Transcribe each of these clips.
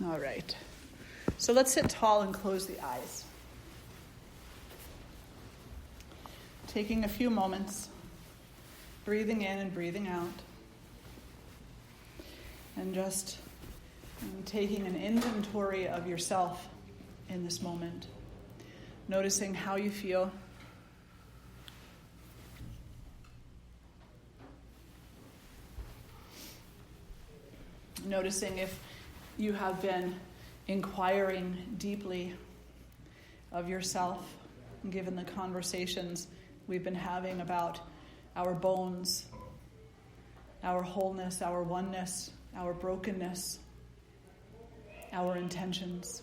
All right. So let's sit tall and close the eyes. Taking a few moments, breathing in and breathing out. And just taking an inventory of yourself in this moment. Noticing how you feel. Noticing if you have been inquiring deeply of yourself, given the conversations we've been having about our bones, our wholeness, our oneness, our brokenness, our intentions.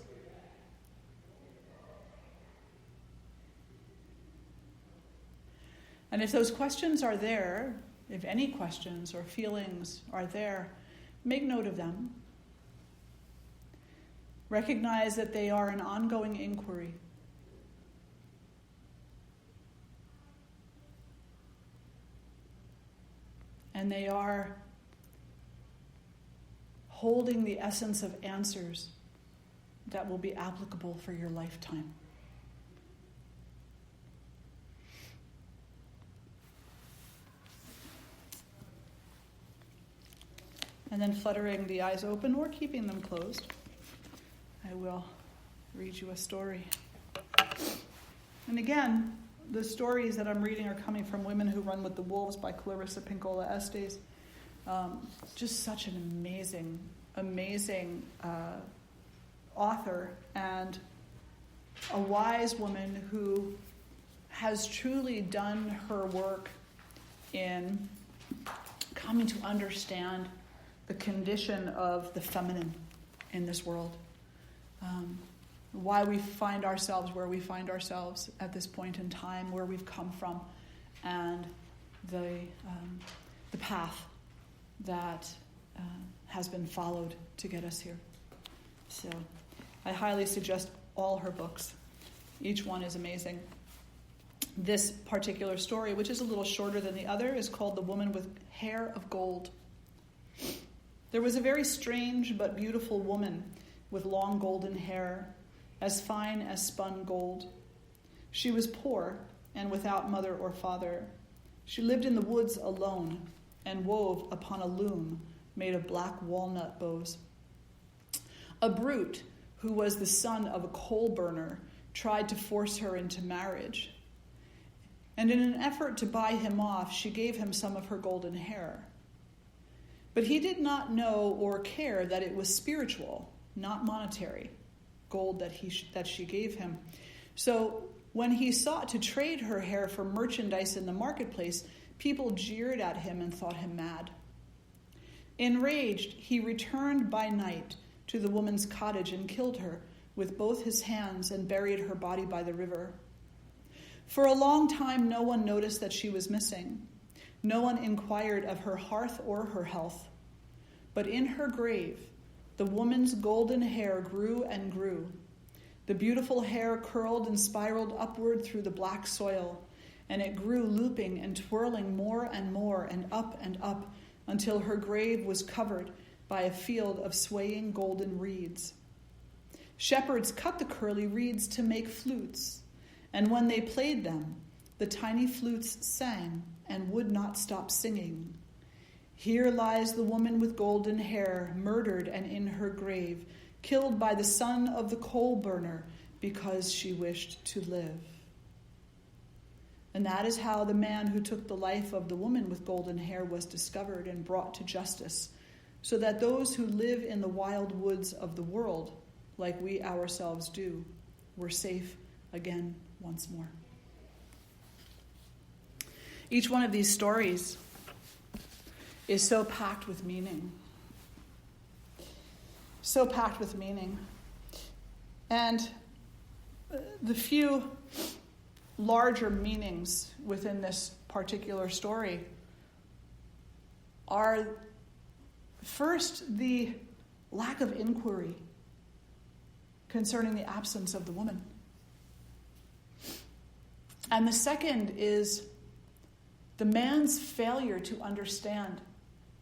And if those questions are there, if any questions or feelings are there, make note of them. Recognize that they are an ongoing inquiry. And they are holding the essence of answers that will be applicable for your lifetime. And then fluttering the eyes open or keeping them closed, I will read you a story. And again, the stories that I'm reading are coming from Women Who Run with the Wolves by Clarissa Pinkola Estes. Just such an amazing author, and a wise woman who has truly done her work in coming to understand the condition of the feminine in this world. Why we find ourselves where we find ourselves at this point in time, where we've come from, and the path that has been followed to get us here. So I highly suggest all her books. Each one is amazing. This particular story, which is a little shorter than the other, is called The Woman with Hair of Gold. There was a very strange but beautiful woman with long golden hair, as fine as spun gold. She was poor and without mother or father. She lived in the woods alone and wove upon a loom made of black walnut bows. A brute, who was the son of a coal burner, tried to force her into marriage. And in an effort to buy him off, she gave him some of her golden hair. But he did not know or care that it was spiritual, not monetary, gold that she gave him. So when he sought to trade her hair for merchandise in the marketplace, people jeered at him and thought him mad. Enraged, he returned by night to the woman's cottage and killed her with both his hands and buried her body by the river. For a long time, no one noticed that she was missing. No one inquired of her hearth or her health. But in her grave, the woman's golden hair grew and grew. The beautiful hair curled and spiraled upward through the black soil, and it grew looping and twirling more and more and up until her grave was covered by a field of swaying golden reeds. Shepherds cut the curly reeds to make flutes, and when they played them, the tiny flutes sang and would not stop singing. Here lies the woman with golden hair, murdered and in her grave, killed by the son of the coal burner because she wished to live. And that is how the man who took the life of the woman with golden hair was discovered and brought to justice, so that those who live in the wild woods of the world, like we ourselves do, were safe again once more. Each one of these stories is so packed with meaning. So packed with meaning. And the few larger meanings within this particular story are, first, the lack of inquiry concerning the absence of the woman. And the second is the man's failure to understand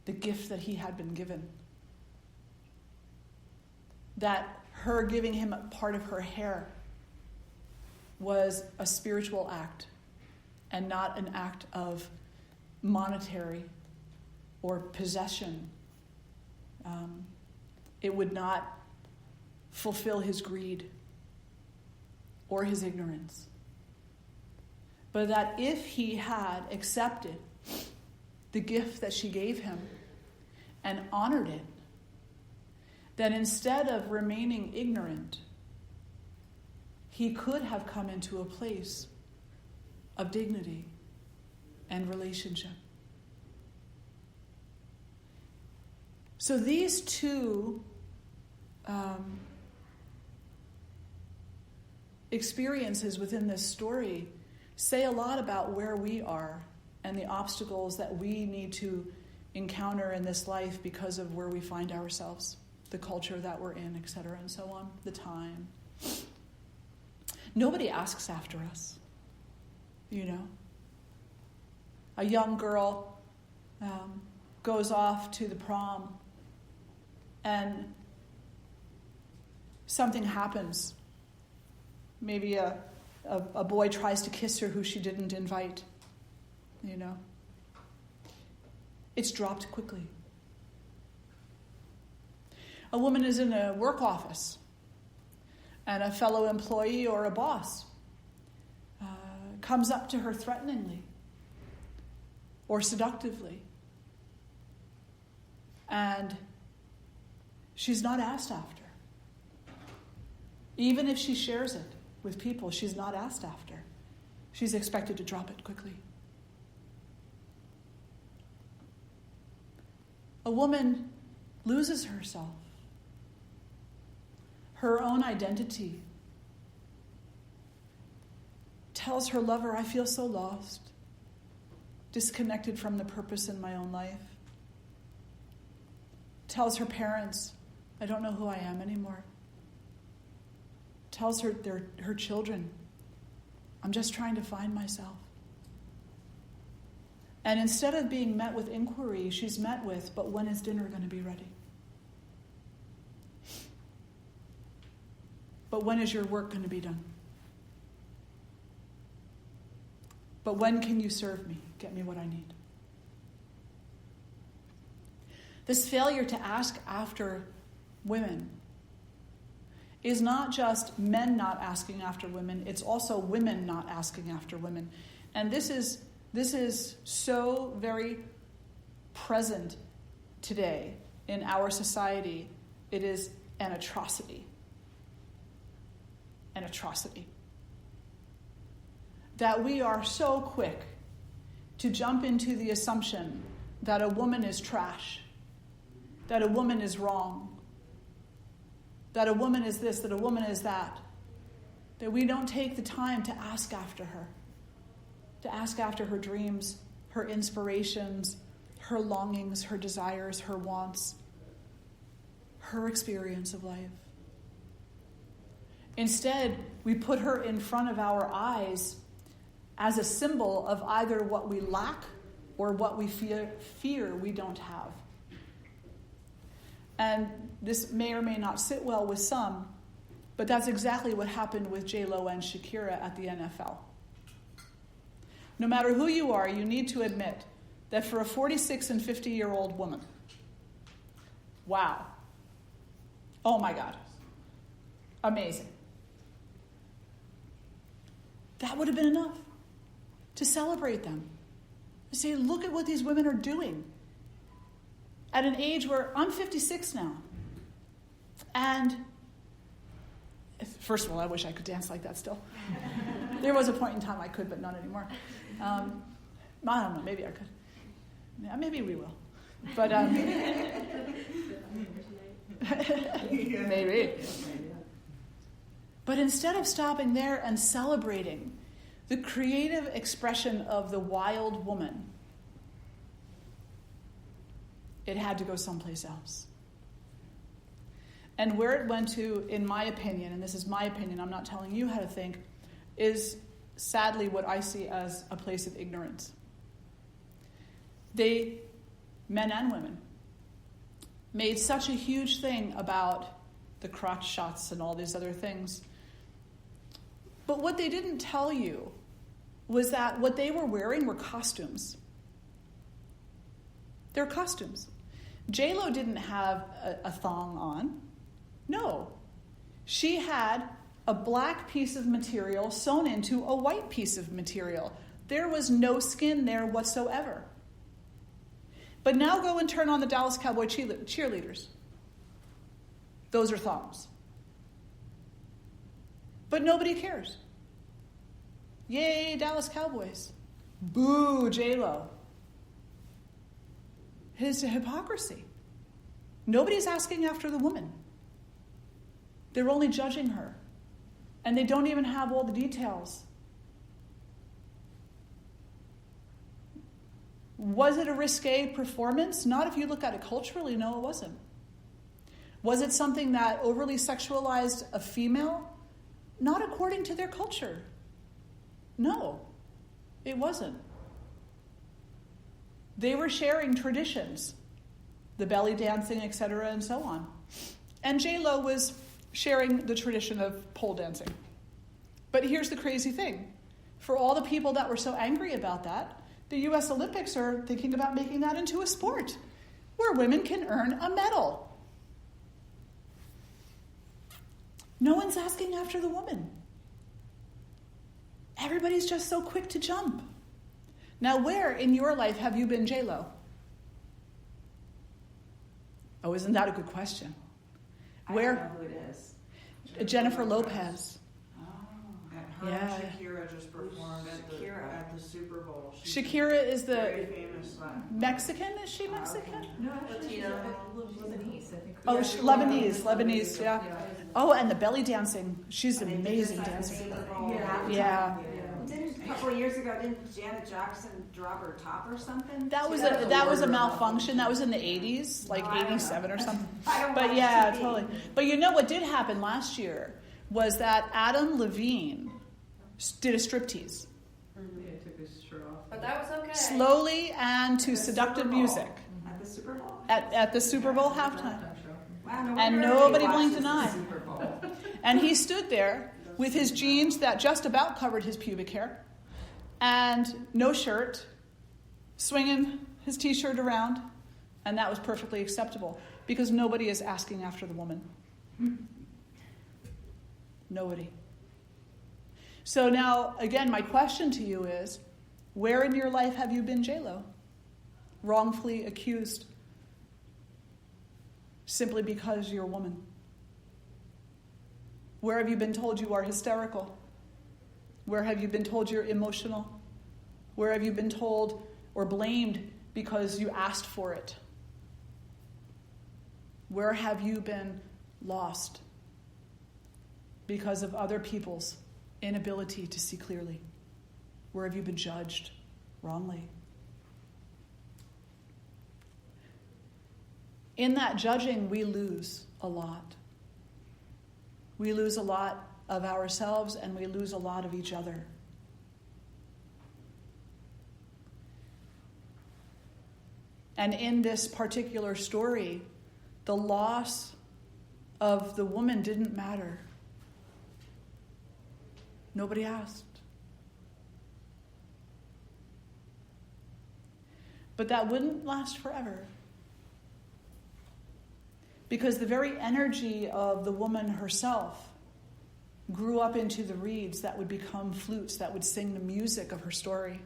the gift that he had been given. that her giving him a part of her hair was a spiritual act and not an act of monetary or possession. It would not fulfill his greed or his ignorance. But that if he had accepted the gift that she gave him and honored it, that instead of remaining ignorant, he could have come into a place of dignity and relationship. So these two experiences within this story say a lot about where we are and the obstacles that we need to encounter in this life because of where we find ourselves, the culture that we're in, etc., and so on, the time. Nobody asks after us, you know. A young girl goes off to the prom and something happens. Maybe a boy tries to kiss her who she didn't invite, you know. It's dropped quickly. A woman is in a work office and a fellow employee or a boss comes up to her threateningly or seductively, and she's not asked after. Even if she shares it with people, she's not asked after. She's expected to drop it quickly. A woman loses herself, her own identity, tells her lover, I feel so lost, disconnected from the purpose in my own life. Tells her parents, I don't know who I am anymore. Tells her children, I'm just trying to find myself. And instead of being met with inquiry, she's met with, but when is dinner going to be ready? But when is your work going to be done? But when can you serve me? Get me what I need. This failure to ask after women is not just men not asking after women, it's also women not asking after women. And this is so very present today in our society. It is an atrocity. An atrocity. That we are so quick to jump into the assumption that a woman is trash, that a woman is wrong, that a woman is this, that a woman is that we don't take the time to ask after her, to ask after her dreams, her inspirations, her longings, her desires, her wants, her experience of life. Instead, we put her in front of our eyes as a symbol of either what we lack or what we fear we don't have. And this may or may not sit well with some, but that's exactly what happened with J-Lo and Shakira at the NFL. No matter who you are, you need to admit that for a 46 and 50-year-old woman, wow, oh my God, amazing. That would have been enough to celebrate them. To say, look at what these women are doing. At an age where I'm 56 now. And first of all, I wish I could dance like that still. There was a point in time I could, but not anymore. I don't know, maybe I could. Yeah, maybe we will. But maybe. But instead of stopping there and celebrating the creative expression of the wild woman, it had to go someplace else. And where it went to, in my opinion, and this is my opinion, I'm not telling you how to think, is sadly what I see as a place of ignorance. They, men and women, made such a huge thing about the crotch shots and all these other things. But what they didn't tell you was that what they were wearing were costumes. They're costumes. J-Lo didn't have a thong on. No. She had a black piece of material sewn into a white piece of material. There was no skin there whatsoever. But now go and turn on the Dallas Cowboy cheerleaders. Those are thongs. But nobody cares. Yay, Dallas Cowboys. Boo, J-Lo. It's a hypocrisy. Nobody's asking after the woman. They're only judging her. And they don't even have all the details. Was it a risque performance? Not if you look at it culturally. No, it wasn't. Was it something that overly sexualized a female? Not according to their culture. No, it wasn't. They were sharing traditions, the belly dancing, etc., and so on. And J-Lo was sharing the tradition of pole dancing. But here's the crazy thing. For all the people that were so angry about that, the U.S. Olympics are thinking about making that into a sport where women can earn a medal. No one's asking after the woman. Everybody's just so quick to jump. Now, where in your life have you been J-Lo? Oh, isn't that a good question? Where? I don't know who it is. Jennifer Lopez. Oh. And her Yeah. and Shakira just performed at the Super Bowl. She's Shakira is the very famous. Mexican? Is she Mexican? No, she's Latino. Lebanese, I think. Oh, Yeah, Lebanese, yeah. Oh, and the belly dancing. She's an amazing dancer. Yeah. A couple of years ago, didn't Janet Jackson drop her top or something? That was a malfunction. That was in the 80s, like No, I don't 87 know. or something. I don't But watch yeah, TV. totally. But you know what did happen last year was that Adam Levine did a striptease. Yeah, took his shirt off. But that was okay. Slowly and to At the seductive Super Bowl. music. At the Super Bowl? At the Super Bowl halftime. Wow, no And wonder nobody everybody blinked an watches eye. the Super Bowl. And he stood there with his jeans that just about covered his pubic hair and no shirt, swinging his t-shirt around, and that was perfectly acceptable because nobody is asking after the woman. Nobody. So now, again, my question to you is, where in your life have you been J-Lo? Wrongfully accused simply because you're a woman? Where have you been told you are hysterical? Where have you been told you're emotional? Where have you been told or blamed because you asked for it? Where have you been lost because of other people's inability to see clearly? Where have you been judged wrongly? In that judging, we lose a lot. We lose a lot of ourselves and we lose a lot of each other. And in this particular story, the loss of the woman didn't matter. Nobody asked. But that wouldn't last forever. Because the very energy of the woman herself grew up into the reeds that would become flutes that would sing the music of her story,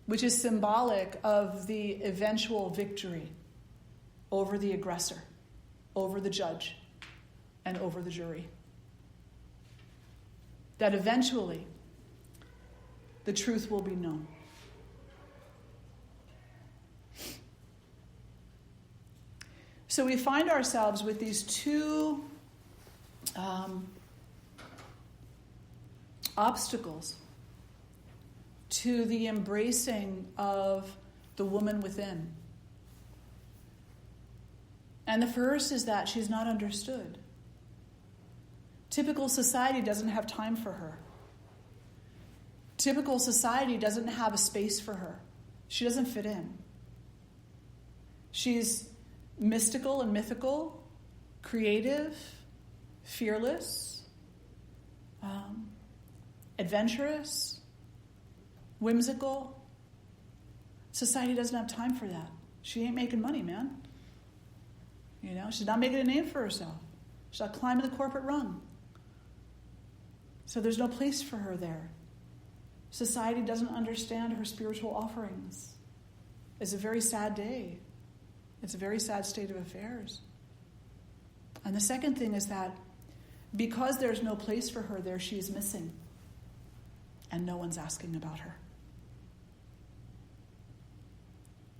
which is symbolic of the eventual victory over the aggressor, over the judge, and over the jury. That eventually the truth will be known. So we find ourselves with these two obstacles to the embracing of the woman within. And the first is that she's not understood. Typical society doesn't have time for her. Typical society doesn't have a space for her. She doesn't fit in. She's mystical and mythical, creative, fearless, adventurous, whimsical. Society doesn't have time for that. She ain't making money, man. You know, she's not making a name for herself. She's not climbing the corporate rung. So there's no place for her there. Society doesn't understand her spiritual offerings. It's a very sad day. It's a very sad state of affairs. And the second thing is that because there's no place for her there, she is missing. And no one's asking about her.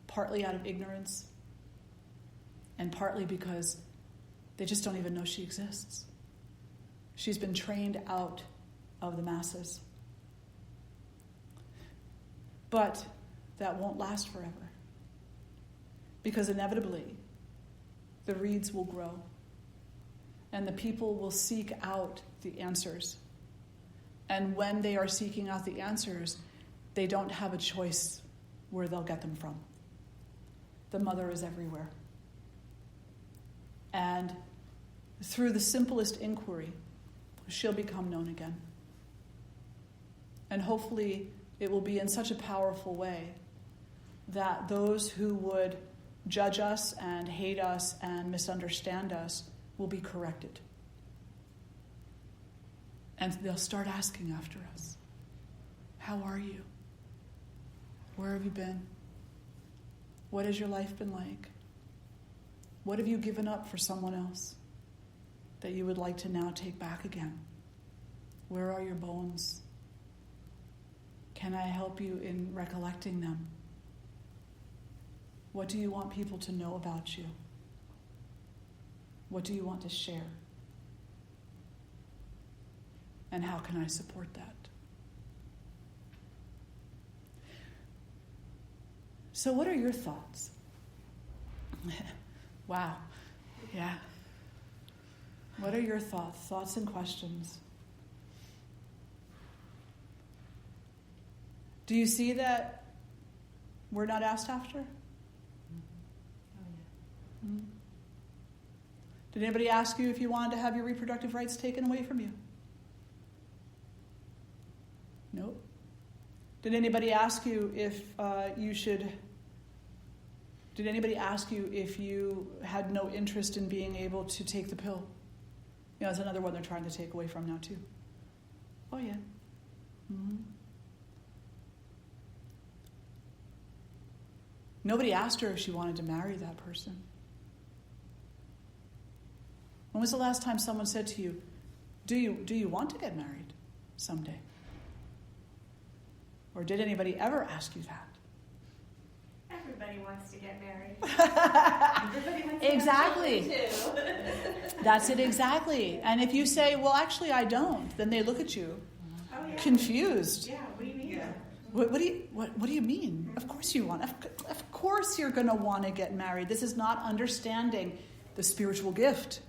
Partly out of ignorance, and partly because they just don't even know she exists. She's been trained out of the masses. But that won't last forever. Because inevitably, the reeds will grow. And the people will seek out the answers. And when they are seeking out the answers, they don't have a choice where they'll get them from. The mother is everywhere. And through the simplest inquiry, she'll become known again. And hopefully it will be in such a powerful way that those who would judge us and hate us and misunderstand us will be corrected. And they'll start asking after us. How are you? Where have you been? What has your life been like? What have you given up for someone else that you would like to now take back again? Where are your bones? Can I help you in recollecting them? What do you want people to know about you? What do you want to share? And how can I support that? So what are your thoughts? Wow. Yeah. What are your thoughts and questions? Do you see that we're not asked after? Mm-hmm. Did anybody ask you if you wanted to have your reproductive rights taken away from you? Nope. Did anybody ask you if Did anybody ask you if you had no interest in being able to take the pill? You know, that's another one they're trying to take away from now too. Oh yeah. Mm-hmm. Nobody asked her if she wanted to marry that person. When was the last time someone said to you, do you want to get married someday? Or did anybody ever ask you that? Everybody wants to get married. Everybody wants to Exactly. have children too. That's it exactly. And if you say, well, actually I don't, then they look at you Oh, yeah. confused. Yeah, what do you mean? Yeah. What do you mean? Of course you want. Of course you're going to want to get married. This is not understanding the spiritual gift.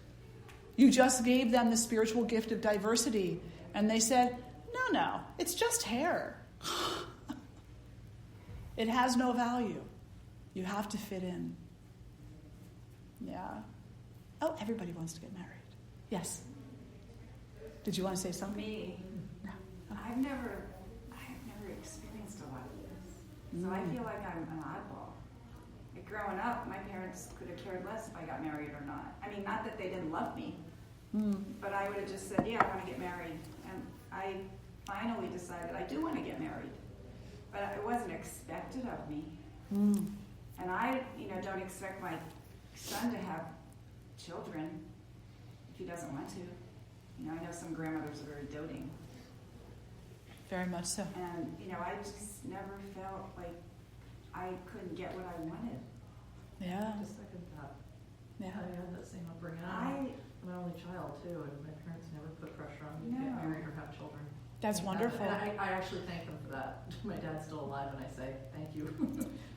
You just gave them the spiritual gift of diversity, and they said, no, it's just hair. It has no value. You have to fit in. Yeah. Oh, everybody wants to get married. Yes. Did you want to say something? Me, No. I've never experienced a lot of this. So I feel like I'm an oddball. Like growing up, my parents could have cared less if I got married or not. I mean, not that they didn't love me, but I would have just said, yeah, I want to get married. And I finally decided I do want to get married. But it wasn't expected of me. And I, don't expect my son to have children if he doesn't want to. I know some grandmothers are very doting. Very much so. And, I just never felt like I couldn't get what I wanted. Yeah. Just second that. Yeah. I had that same upbringing. I'm an only child too, and my parents never put pressure on me to get No. married or have children. That's wonderful. And I actually thank them for that. My dad's still alive, and I say thank you.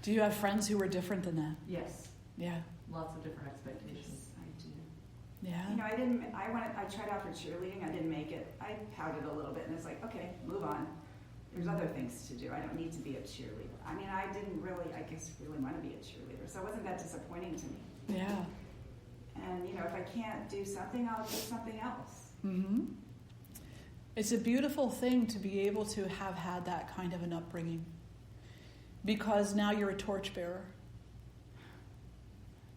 Do you have friends who were different than that? Yes, Yeah. lots of different expectations. I do. Yeah. I tried out for cheerleading. I didn't make it. I pouted a little bit, and it's like, okay, move on. There's other things to do. I don't need to be a cheerleader. I didn't really, really want to be a cheerleader, so it wasn't that disappointing to me. Yeah. And, if I can't do something, I'll do something else. Mm-hmm. It's a beautiful thing to be able to have had that kind of an upbringing, because now you're a torchbearer.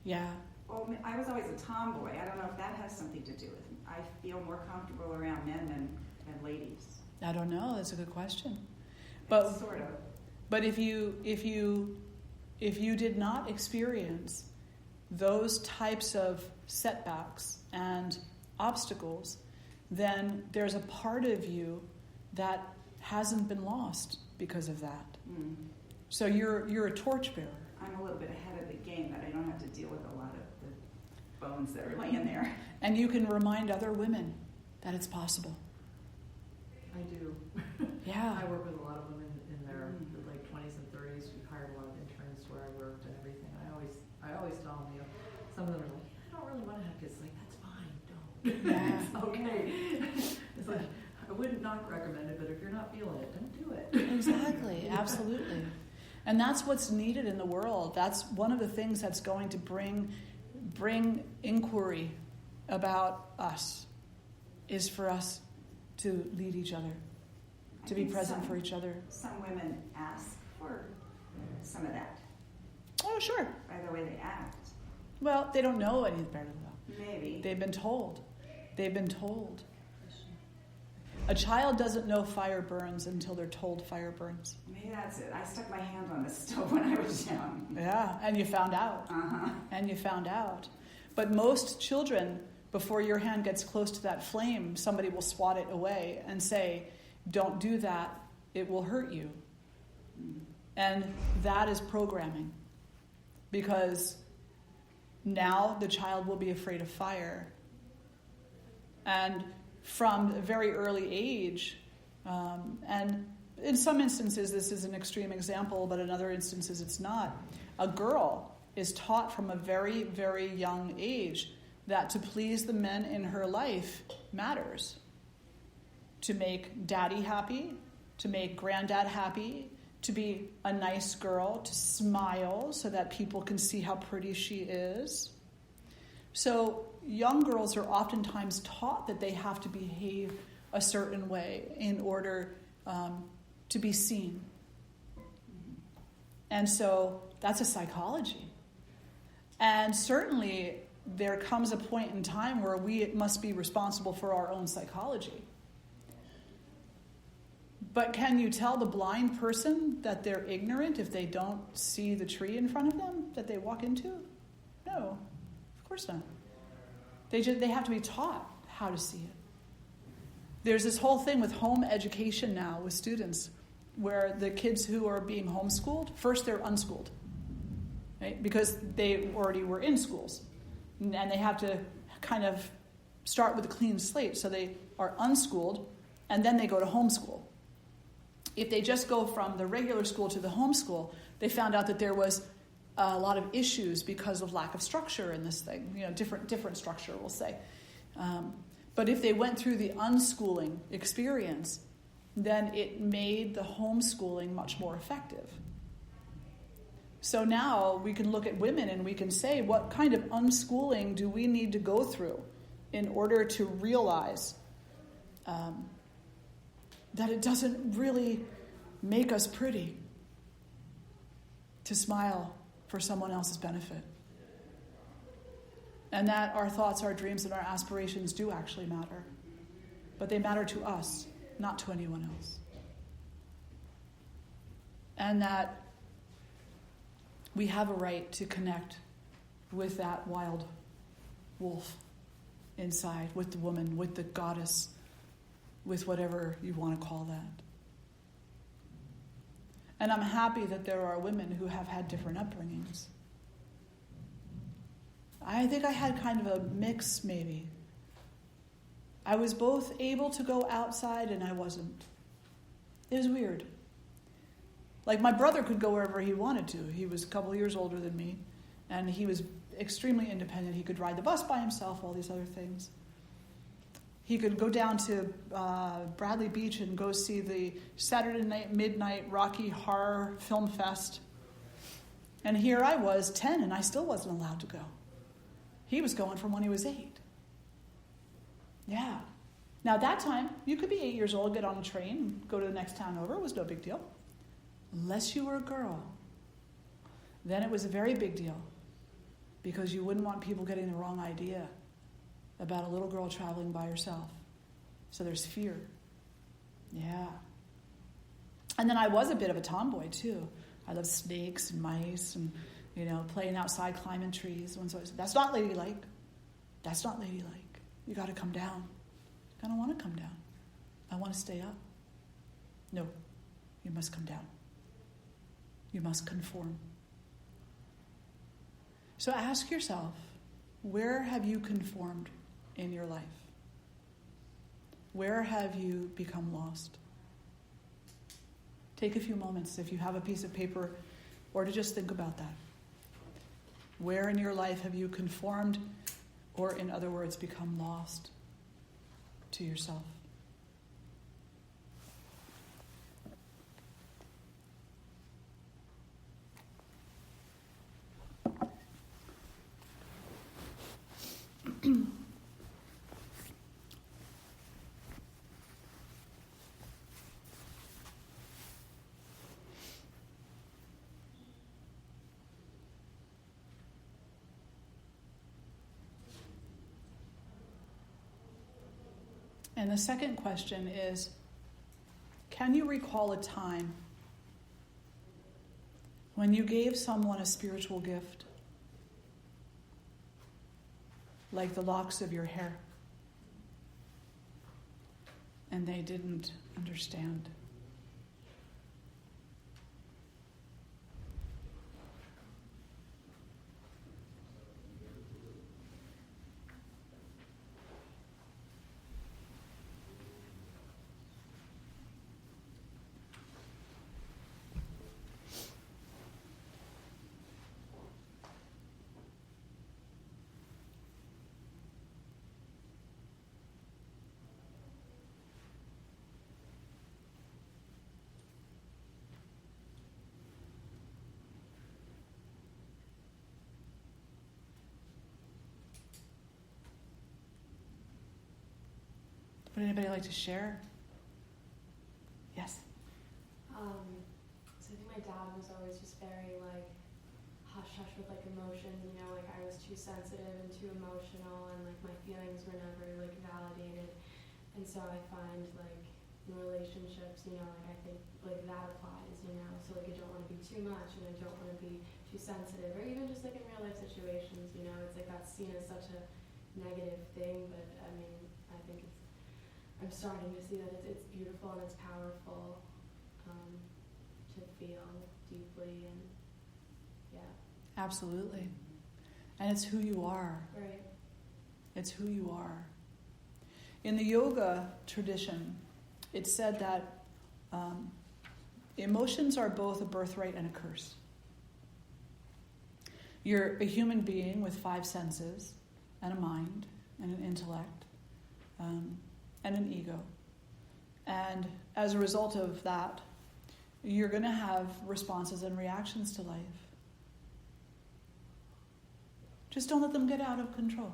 Yeah. Well, I was always a tomboy. I don't know if that has something to do with it. I feel more comfortable around men than ladies. I don't know. That's a good question. But sort of. But if you did not experience those types of setbacks and obstacles, then there's a part of you that hasn't been lost because of that. Mm. So you're a torchbearer. I'm a little bit ahead of the game that I don't have to deal with a lot of the bones that are laying there. And you can remind other women that it's possible. I do. Yeah. I work with a lot of women in their like 20s and 30s. We've hired a lot of interns where I worked and everything. I always tell them, some of them are like, I don't really want to have kids. Like, that's fine, don't. Yeah. It's okay. It's like, I would not recommend it, but if you're not feeling it, don't do it. Exactly. Absolutely. And that's what's needed in the world. That's one of the things that's going to bring inquiry about us, is for us to lead each other, to be present for each other. Some women ask for some of that. Oh, sure. By the way they act. Well, they don't know any better though. Maybe. They've been told. A child doesn't know fire burns until they're told fire burns. Maybe that's it. I stuck my hand on the stove when I was young. Yeah, and you found out. Uh-huh. And you found out. But most children, before your hand gets close to that flame, somebody will swat it away and say, don't do that, it will hurt you. And that is programming. Because now the child will be afraid of fire. And from a very early age, and in some instances this is an extreme example, but in other instances it's not, a girl is taught from a very, very young age that to please the men in her life matters. To make daddy happy, to make granddad happy, to be a nice girl, to smile so that people can see how pretty she is. So young girls are oftentimes taught that they have to behave a certain way in order to be seen. And so that's a psychology. And certainly there comes a point in time where we must be responsible for our own psychology. But can you tell the blind person that they're ignorant if they don't see the tree in front of them that they walk into? No, of course not. They have to be taught how to see it. There's this whole thing with home education now with students where the kids who are being homeschooled, first they're unschooled, right? Because they already were in schools. And they have to kind of start with a clean slate. So they are unschooled, and then they go to homeschool. If they just go from the regular school to the homeschool, they found out that there was a lot of issues because of lack of structure in this thing. Different structure, we'll say. But if they went through the unschooling experience, then it made the homeschooling much more effective. So now we can look at women and we can say, what kind of unschooling do we need to go through in order to realize that it doesn't really make us pretty to smile for someone else's benefit. And that our thoughts, our dreams, and our aspirations do actually matter. But they matter to us, not to anyone else. And that we have a right to connect with that wild wolf inside, with the woman, with the goddess, with whatever you want to call that. And I'm happy that there are women who have had different upbringings. I think I had kind of a mix, maybe. I was both able to go outside and I wasn't. It was weird. Like my brother could go wherever he wanted to. He was a couple years older than me, and he was extremely independent. He could ride the bus by himself, all these other things. He could go down to Bradley Beach and go see the Saturday night midnight Rocky Horror Film Fest. And here I was 10 and I still wasn't allowed to go. He was going from when he was 8. Yeah. Now, at that time, you could be 8 years old, get on a train, and go to the next town over. It was no big deal. Unless you were a girl. Then it was a very big deal. Because you wouldn't want people getting the wrong idea about a little girl traveling by herself. So there's fear. Yeah. And then I was a bit of a tomboy, too. I loved snakes and mice and, playing outside, climbing trees. And so that's not ladylike. That's not ladylike. You got to come down. I don't want to come down. I want to stay up. No, you must come down. You must conform. So ask yourself, where have you conformed in your life? Where have you become lost? Take a few moments, if you have a piece of paper, or to just think about that. Where in your life have you conformed, or in other words, become lost to yourself? And the second question is, can you recall a time when you gave someone a spiritual gift, like the locks of your hair, and they didn't understand? Would anybody like to share? Yes? So I think my dad was always just very hush-hush with emotions, I was too sensitive and too emotional, and my feelings were never validated. And so I find in relationships, I think that applies, so I don't want to be too much and I don't want to be too sensitive, or even just in real life situations, it's that's seen as such a negative thing, but I think I'm starting to see that it's beautiful and it's powerful to feel deeply, and yeah. Absolutely. And it's who you are. Right. It's who you are. In the yoga tradition, it's said that emotions are both a birthright and a curse. You're a human being with 5 senses and a mind and an intellect and an ego. And as a result of that, you're going to have responses and reactions to life. Just don't let them get out of control.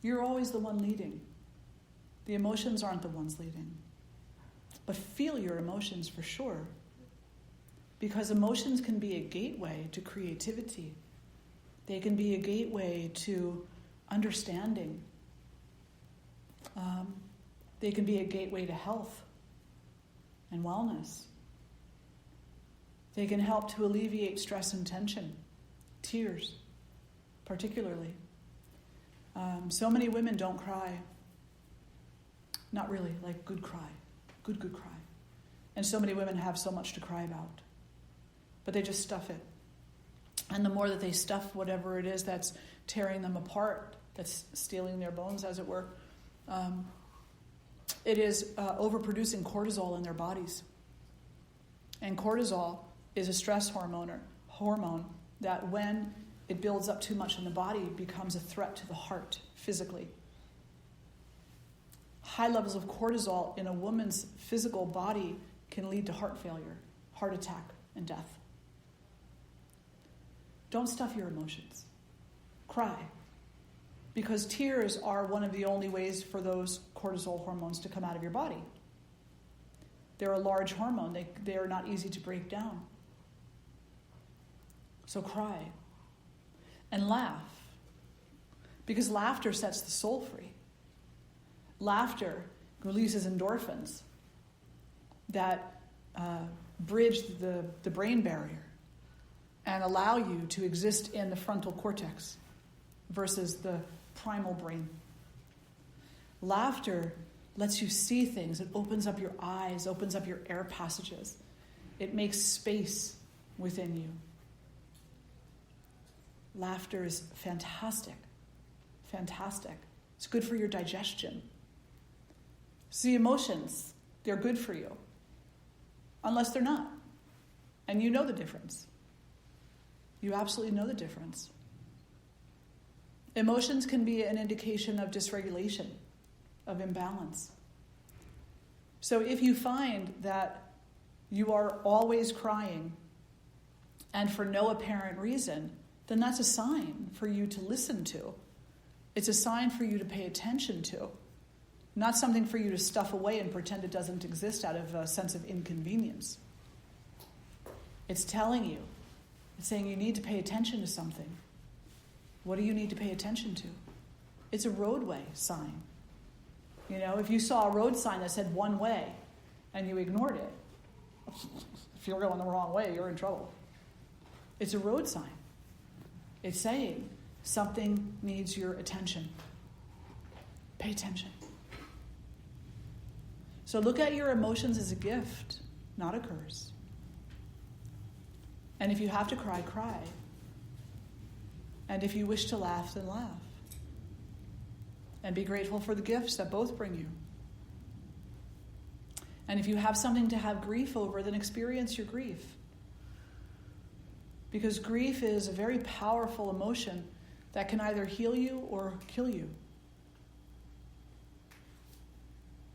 You're always the one leading. The emotions aren't the ones leading. But feel your emotions for sure. Because emotions can be a gateway to creativity. They can be a gateway to understanding. They can be a gateway to health and wellness. They can help to alleviate stress and tension, tears, particularly. So many women don't cry. Not really, good cry. Good cry. And so many women have so much to cry about. But they just stuff it. And the more that they stuff whatever it is that's tearing them apart, that's stealing their bones, as it were, it is overproducing cortisol in their bodies. And cortisol is a stress hormone that when it builds up too much in the body becomes a threat to the heart physically. High levels of cortisol in a woman's physical body can lead to heart failure, heart attack, and death. Don't stuff your emotions. Cry. because tears are one of the only ways for those cortisol hormones to come out of your body. They're a large hormone. They are not easy to break down. So cry and laugh, because laughter sets the soul free. Laughter releases endorphins that bridge the brain barrier and allow you to exist in the frontal cortex versus the primal brain. Laughter lets you see things. It opens up your eyes, opens up your air passages. It makes space within you. Laughter is fantastic. Fantastic. It's good for your digestion. See, emotions, they're good for you. Unless they're not. And you know the difference. You absolutely know the difference. Emotions can be an indication of dysregulation, of imbalance. So if you find that you are always crying and for no apparent reason, then that's a sign for you to listen to. It's a sign for you to pay attention to. Not something for you to stuff away and pretend it doesn't exist out of a sense of inconvenience. It's telling you. It's saying you need to pay attention to something. What do you need to pay attention to? It's a roadway sign. You know, if you saw a road sign that said one way and you ignored it, if you're going the wrong way, you're in trouble. It's a road sign. It's saying something needs your attention. Pay attention. So look at your emotions as a gift, not a curse. And if you have to cry, cry. And if you wish to laugh, then laugh. And be grateful for the gifts that both bring you. And if you have something to have grief over, then experience your grief. Because grief is a very powerful emotion that can either heal you or kill you.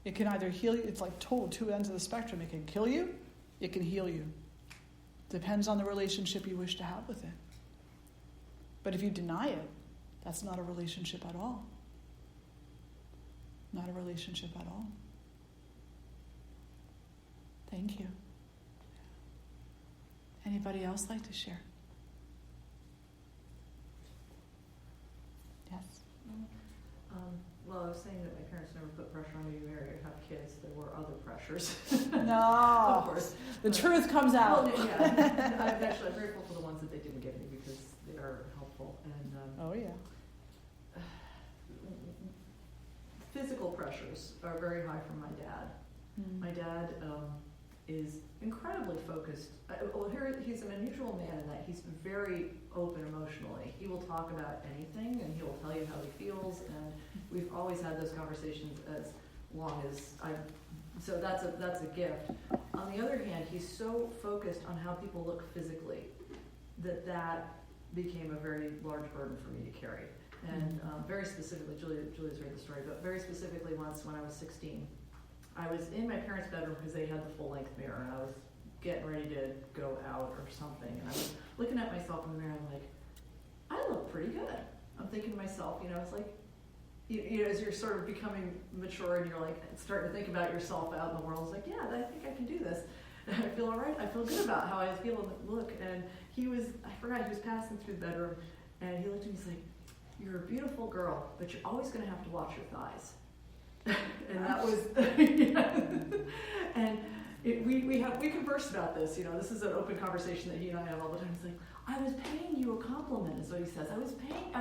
It can either heal you, it's like two ends of the spectrum. It can kill you, it can heal you. Depends on the relationship you wish to have with it. But if you deny it, that's not a relationship at all. Not a relationship at all. Thank you. Anybody else like to share? Yes? Well, I was saying that my parents never put pressure on me to marry or have kids. There were other pressures. No. Of course. The truth comes out. Well, yeah. I'm grateful for the ones that they didn't give me because they are helpful. And Oh, yeah. physical pressures are very high from my dad. My dad is incredibly focused. He's an unusual man in that he's very open emotionally. He will talk about anything and he will tell you how he feels, and we've always had those conversations as long as so that's a gift. On the other hand, he's so focused on how people look physically that became a very large burden for me to carry. And very specifically, Julia's read the story, but very specifically once when I was 16, I was in my parents' bedroom because they had the full-length mirror, and I was getting ready to go out or something, and I was looking at myself in the mirror, and I'm like, I look pretty good. I'm thinking to myself, it's like, you know, as you're sort of becoming mature and you're like starting to think about yourself out in the world, it's like, yeah, I think I can do this. And I feel all right. I feel good about how I feel and look. And he was passing through the bedroom, and he looked at me and he's like, you're a beautiful girl, but you're always going to have to watch your thighs. And that was, and we conversed about this. This is an open conversation that he and I have all the time. He's like, I was paying you a compliment, is what he says. I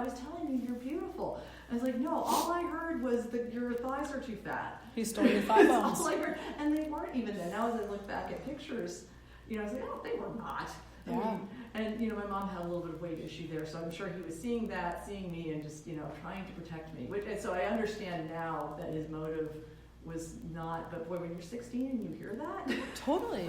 was telling you you're beautiful. I was like, no, all I heard was that your thighs are too fat. He stole your thigh bones. All I heard, and they weren't even then. Now as I look back at pictures, I was like, oh, they were not. Yeah. And my mom had a little bit of weight issue there, so I'm sure he was seeing me, and just trying to protect me. And so I understand now that his motive was not. But boy, when you're 16 and you hear that, Totally.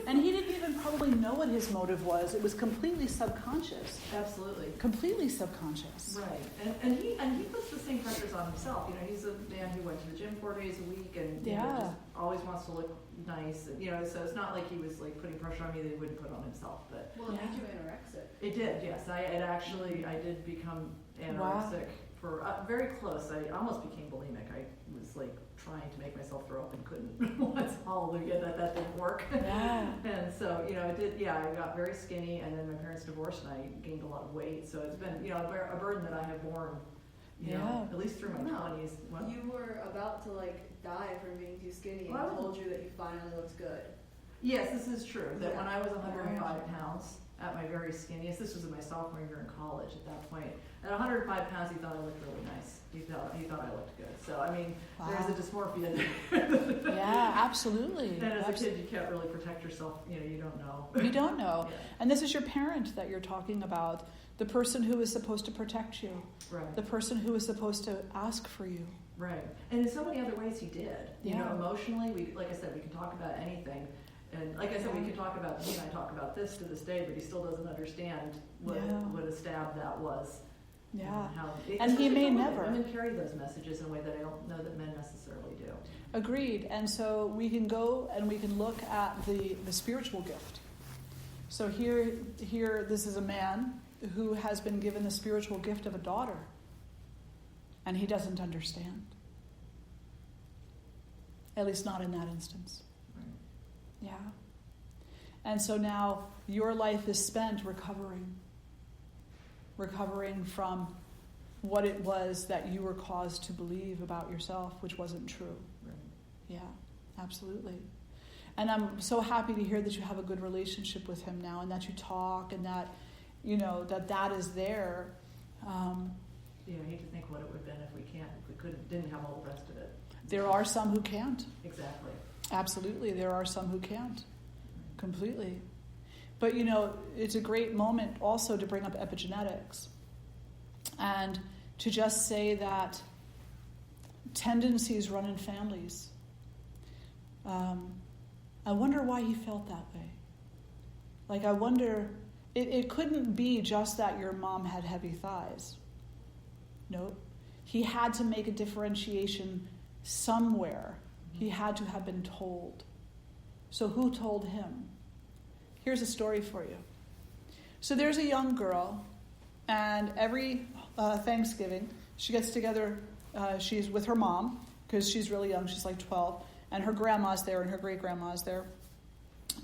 And he didn't even probably know what his motive was. It was completely subconscious. absolutely. Completely subconscious. Right, and he puts the same pressures on himself. He's a man who went to the gym 4 days a week, and just always wants to look nice. And, so it's not like he was like putting pressure on me that he wouldn't put on himself. But Well, it made you anorexic. it did, yes. I did become anorexic very close. I almost became bulimic. I was like trying to make myself throw up and couldn't. Once, hallelujah, that didn't work. Yeah. And so, it did, I got very skinny, and then my parents divorced and I gained a lot of weight. So it's been, a burden that I have borne, at least through my 20s. Well, You were about to die from being too skinny, and Well, I told you that you finally looked good. yes, this is true. That Yeah. when I was 105 pounds, at my very skinniest, this was in my sophomore year in college at that point. At 105 pounds, he thought I looked really nice. He thought I looked good. So, there's a dysmorphia there. Yeah, absolutely. And as a kid, you can't really protect yourself. You don't know. You don't know. Yeah. And this is your parent that you're talking about, the person who is supposed to protect you, Right. the person who is supposed to ask for you. Right. And in so many other ways he did. Yeah. Emotionally, like I said, we can talk about anything. And like I said, we can talk about, he and I talk about this to this day, but he still doesn't understand what a stab that was. Yeah. And he may women. never. Women carry those messages in a way that I don't know that men necessarily do. Agreed. And so we can go and we can look at the spiritual gift. So here, this is a man who has been given the spiritual gift of a daughter. And he doesn't understand. At least not in that instance. Right. Yeah. And so now your life is spent recovering from what it was that you were caused to believe about yourself, which wasn't true. Right. Yeah, absolutely. And I'm so happy to hear that you have a good relationship with him now, and that you talk, and that, that is there. Yeah, I hate to think what it would have been if we didn't have all the rest of it. There are some who can't. Exactly. Absolutely, there are some who can't. Completely. But, it's a great moment also to bring up epigenetics. And to just say that tendencies run in families. I wonder why he felt that way. I wonder, it couldn't be just that your mom had heavy thighs. Nope. He had to make a differentiation somewhere. He had to have been told. So who told him? Here's a story for you. So there's a young girl, and every Thanksgiving, she gets together, she's with her mom, because she's really young, she's 12, and her grandma's there, and her great-grandma's there.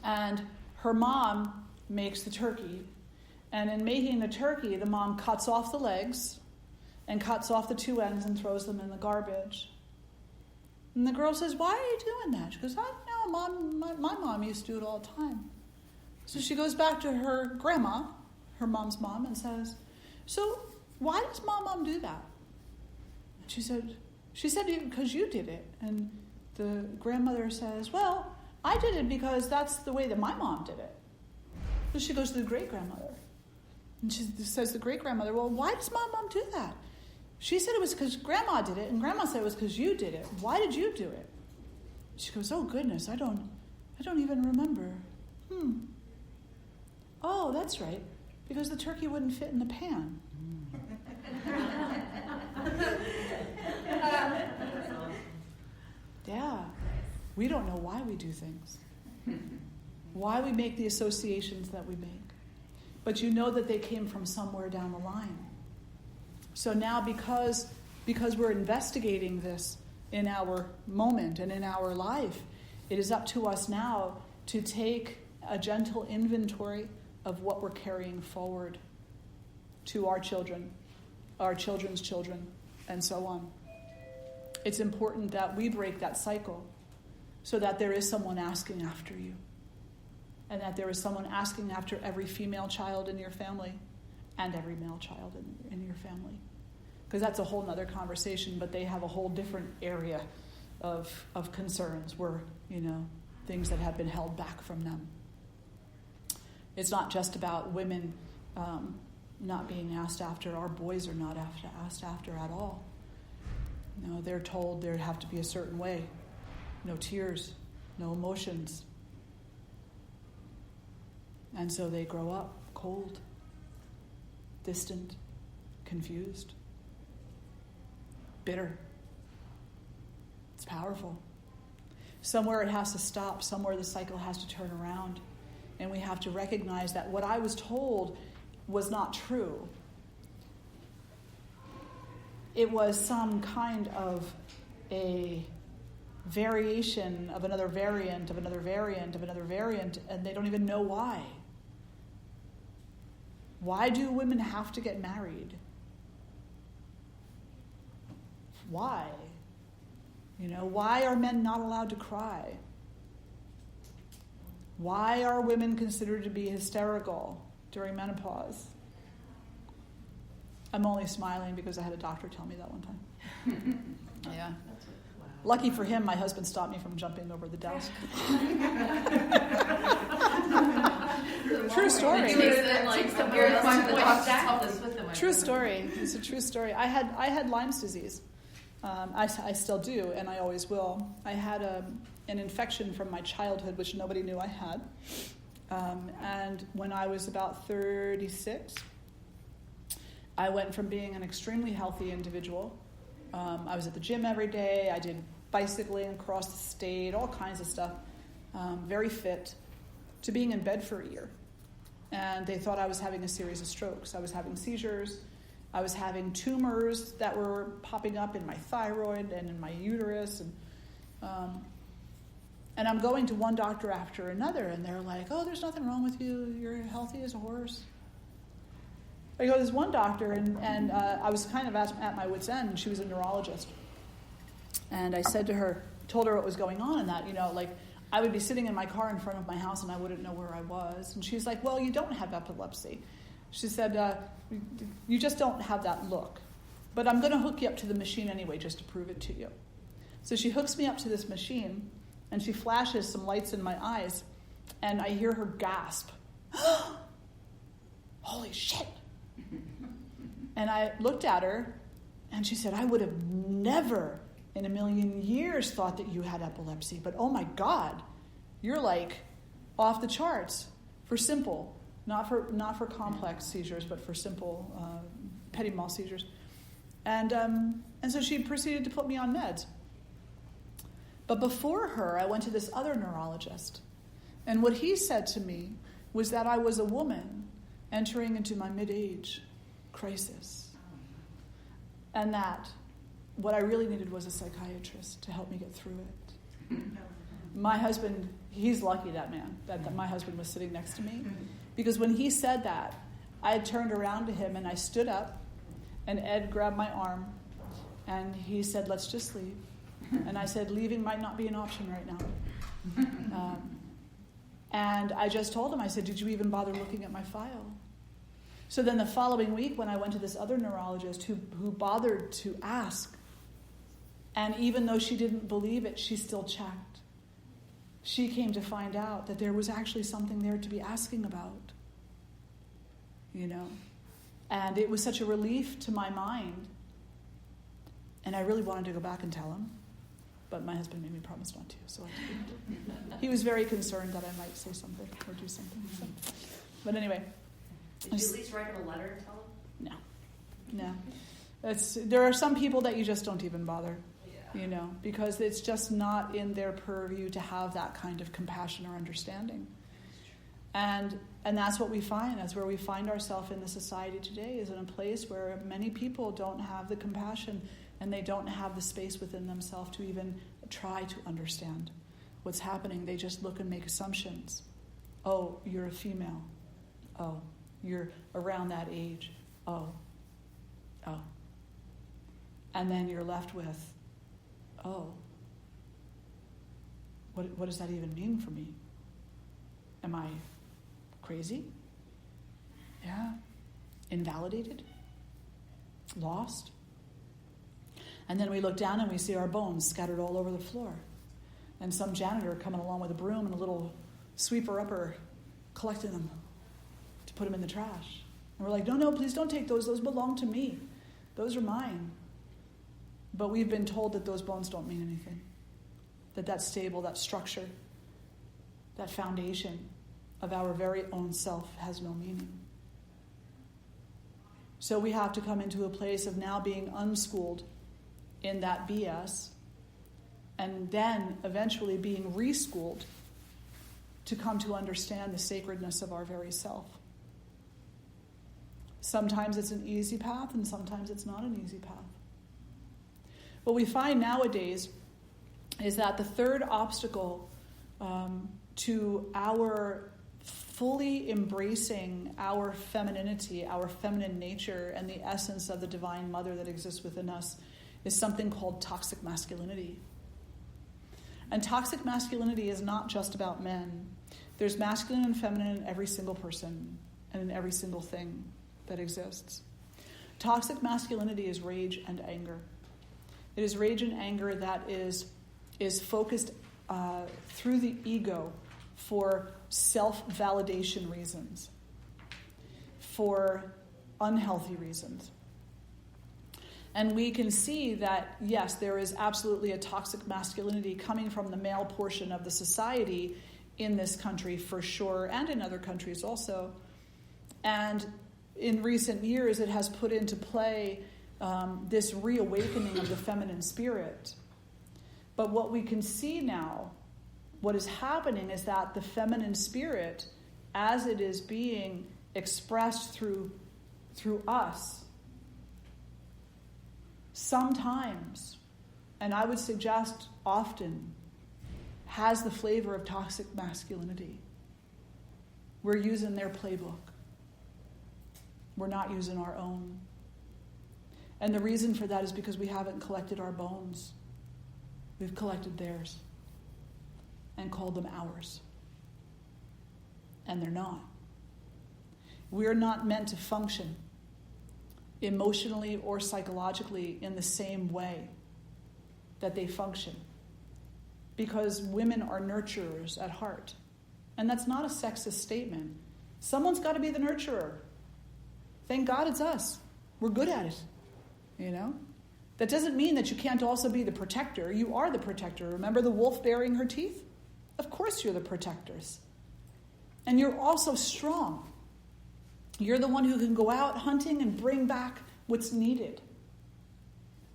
And her mom makes the turkey, and in making the turkey, the mom cuts off the legs, and cuts off the two ends and throws them in the garbage. And the girl says, "Why are you doing that?" She goes, "I don't know, Mom, my mom used to do it all the time." So she goes back to her grandma, her mom's mom, and says, "So why does mom do that?" And she said, "Because you did it." And the grandmother says, "Well, I did it because that's the way that my mom did it." So she goes to the great-grandmother. And she says to the great-grandmother, "Well, why does mom do that?" She said it was because grandma did it, and grandma said it was because you did it. Why did you do it? She goes, "Oh goodness, I don't even remember." "Oh, that's right, because the turkey wouldn't fit in the pan." Yeah, we don't know why we do things, why we make the associations that we make, but you know that they came from somewhere down the line. So now because we're investigating this in our moment and in our life, it is up to us now to take a gentle inventory of what we're carrying forward to our children, our children's children, and so on. It's important that we break that cycle so that there is someone asking after you, and that there is someone asking after every female child in your family and every male child in your family. Because that's a whole other conversation, but they have a whole different area of concerns where, things that have been held back from them. It's not just about women not being asked after. Our boys are not asked after at all. They're told they have to be a certain way. No tears, no emotions. And so they grow up cold, distant, confused, bitter. It's powerful. Somewhere it has to stop. Somewhere the cycle has to turn around. And we have to recognize that what I was told was not true. it was some kind of a variation of another variant of another variant of another variant, and they don't even know why. Why do women have to get married? Why? Why are men not allowed to cry? Why are women considered to be hysterical during menopause? I'm only smiling because I had a doctor tell me that one time. Yeah. Lucky for him, my husband stopped me from jumping over the desk. True story. True story. It's a true story. I had Lyme's disease. I still do, and I always will. I had an infection from my childhood, which nobody knew I had. And when I was about 36, I went from being an extremely healthy individual. I was at the gym every day. I did bicycling across the state, all kinds of stuff, very fit, to being in bed for a year. And they thought I was having a series of strokes. I was having seizures. I was having tumors that were popping up in my thyroid and in my uterus. And I'm going to one doctor after another, and they're like, oh, there's nothing wrong with you. You're healthy as a horse. I go to this one doctor, and I was kind of at my wit's end, and she was a neurologist. And I said to her, told her what was going on, and that, I would be sitting in my car in front of my house, and I wouldn't know where I was. And she's like, well, you don't have epilepsy. She said, you just don't have that look. But I'm going to hook you up to the machine anyway, just to prove it to you. So she hooks me up to this machine, and she flashes some lights in my eyes, and I hear her gasp. Holy shit. And I looked at her, and she said, I would have never in a million years thought that you had epilepsy, but oh my God, you're like off the charts for simple, not for complex seizures, but for simple petit mal seizures. And so she proceeded to put me on meds. But before her, I went to this other neurologist, and what he said to me was that I was a woman entering into my mid-age crisis, and that what I really needed was a psychiatrist to help me get through it. My husband, he's lucky, that man, that my husband was sitting next to me, because when he said that, I had turned around to him and I stood up, and Ed grabbed my arm, and he said, let's just leave. And I said, leaving might not be an option right now. And I just told him, I said, did you even bother looking at my file? So then the following week, when I went to this other neurologist who bothered to ask, and even though she didn't believe it, she still checked. She came to find out that there was actually something there to be asking about. And it was such a relief to my mind. And I really wanted to go back and tell him, but my husband made me promise not to, so I didn't. He was very concerned that I might say something or do something. So. But anyway. Did you at least write him a letter and tell him? No. There are some people that you just don't even bother, because it's just not in their purview to have that kind of compassion or understanding. And that's what we find. That's where we find ourselves in the society today, is in a place where many people don't have the compassion and they don't have the space within themselves to even try to understand what's happening. They just look and make assumptions. Oh, you're a female. Oh, you're around that age. Oh. And then you're left with, oh, what does that even mean for me? Am I crazy? Yeah. Invalidated? Lost? And then we look down and we see our bones scattered all over the floor. And some janitor coming along with a broom and a little sweeper-upper collecting them to put them in the trash. And we're like, no, please don't take those. Those belong to me. Those are mine. But we've been told that those bones don't mean anything. That stable, that structure, that foundation of our very own self has no meaning. So we have to come into a place of now being unschooled in that BS, and then eventually being reschooled to come to understand the sacredness of our very self. Sometimes it's an easy path, and sometimes it's not an easy path. What we find nowadays is that the third obstacle to our fully embracing our femininity, our feminine nature, and the essence of the Divine Mother that exists within us is something called toxic masculinity. And toxic masculinity is not just about men. There's masculine and feminine in every single person and in every single thing that exists. Toxic masculinity is rage and anger. It is rage and anger that is focused through the ego for self-validation reasons, for unhealthy reasons. And we can see that, yes, there is absolutely a toxic masculinity coming from the male portion of the society in this country for sure, and in other countries also. And in recent years, it has put into play this reawakening of the feminine spirit. But what we can see now, what is happening is that the feminine spirit, as it is being expressed through us, sometimes, and I would suggest often, has the flavor of toxic masculinity. We're using their playbook. We're not using our own. And the reason for that is because we haven't collected our bones. We've collected theirs and called them ours. And they're not. We're not meant to function emotionally or psychologically in the same way that they function, because women are nurturers at heart. And that's not a sexist statement. Someone's got to be the nurturer. Thank God it's us. We're good at it, That doesn't mean that you can't also be the protector. You are the protector. Remember the wolf bearing her teeth? Of course you're the protectors. And you're also strong. You're the one who can go out hunting and bring back what's needed.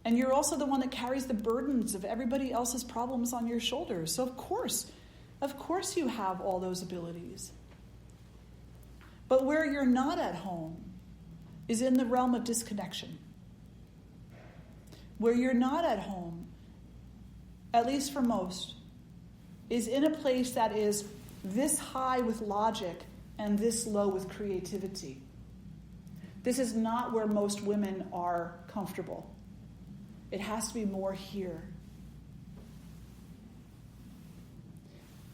And you're also the one that carries the burdens of everybody else's problems on your shoulders. So of course you have all those abilities. But where you're not at home is in the realm of disconnection. Where you're not at home, at least for most, is in a place that is this high with logic and this low with creativity. This is not where most women are comfortable. It has to be more here.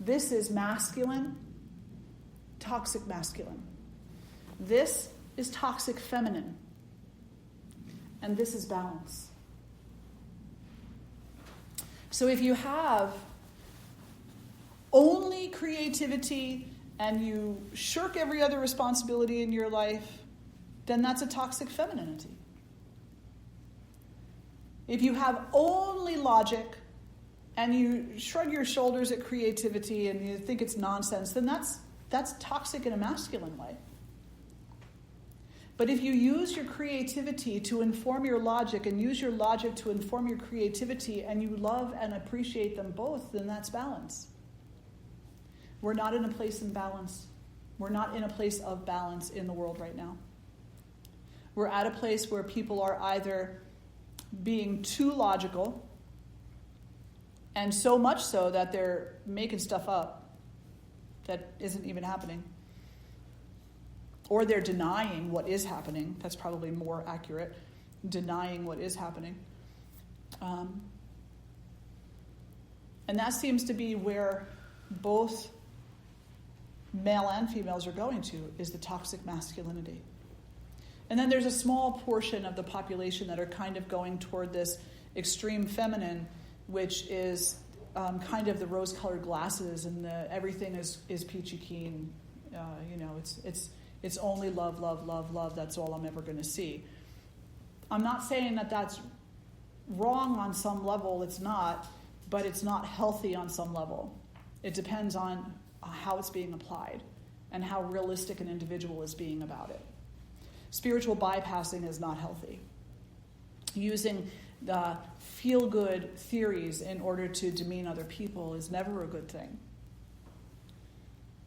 This is masculine, toxic masculine. This is toxic feminine. And this is balance. So if you have only creativity and you shirk every other responsibility in your life, then that's a toxic femininity. If you have only logic and you shrug your shoulders at creativity and you think it's nonsense, then that's toxic in a masculine way. But if you use your creativity to inform your logic and use your logic to inform your creativity and you love and appreciate them both, then that's balance. We're not in a place in balance. We're not in a place of balance in the world right now. We're at a place where people are either being too logical, and so much so that they're making stuff up that isn't even happening, or they're denying what is happening. That's probably more accurate, denying what is happening. And that seems to be where both male and females are going to, is the toxic masculinity. And then there's a small portion of the population that are kind of going toward this extreme feminine, which is kind of the rose-colored glasses and everything is peachy keen. It's only love, love, love, love. That's all I'm ever going to see. I'm not saying that that's wrong on some level. It's not, but it's not healthy on some level. It depends on how it's being applied and how realistic an individual is being about it. Spiritual bypassing is not healthy. Using the feel-good theories in order to demean other people is never a good thing.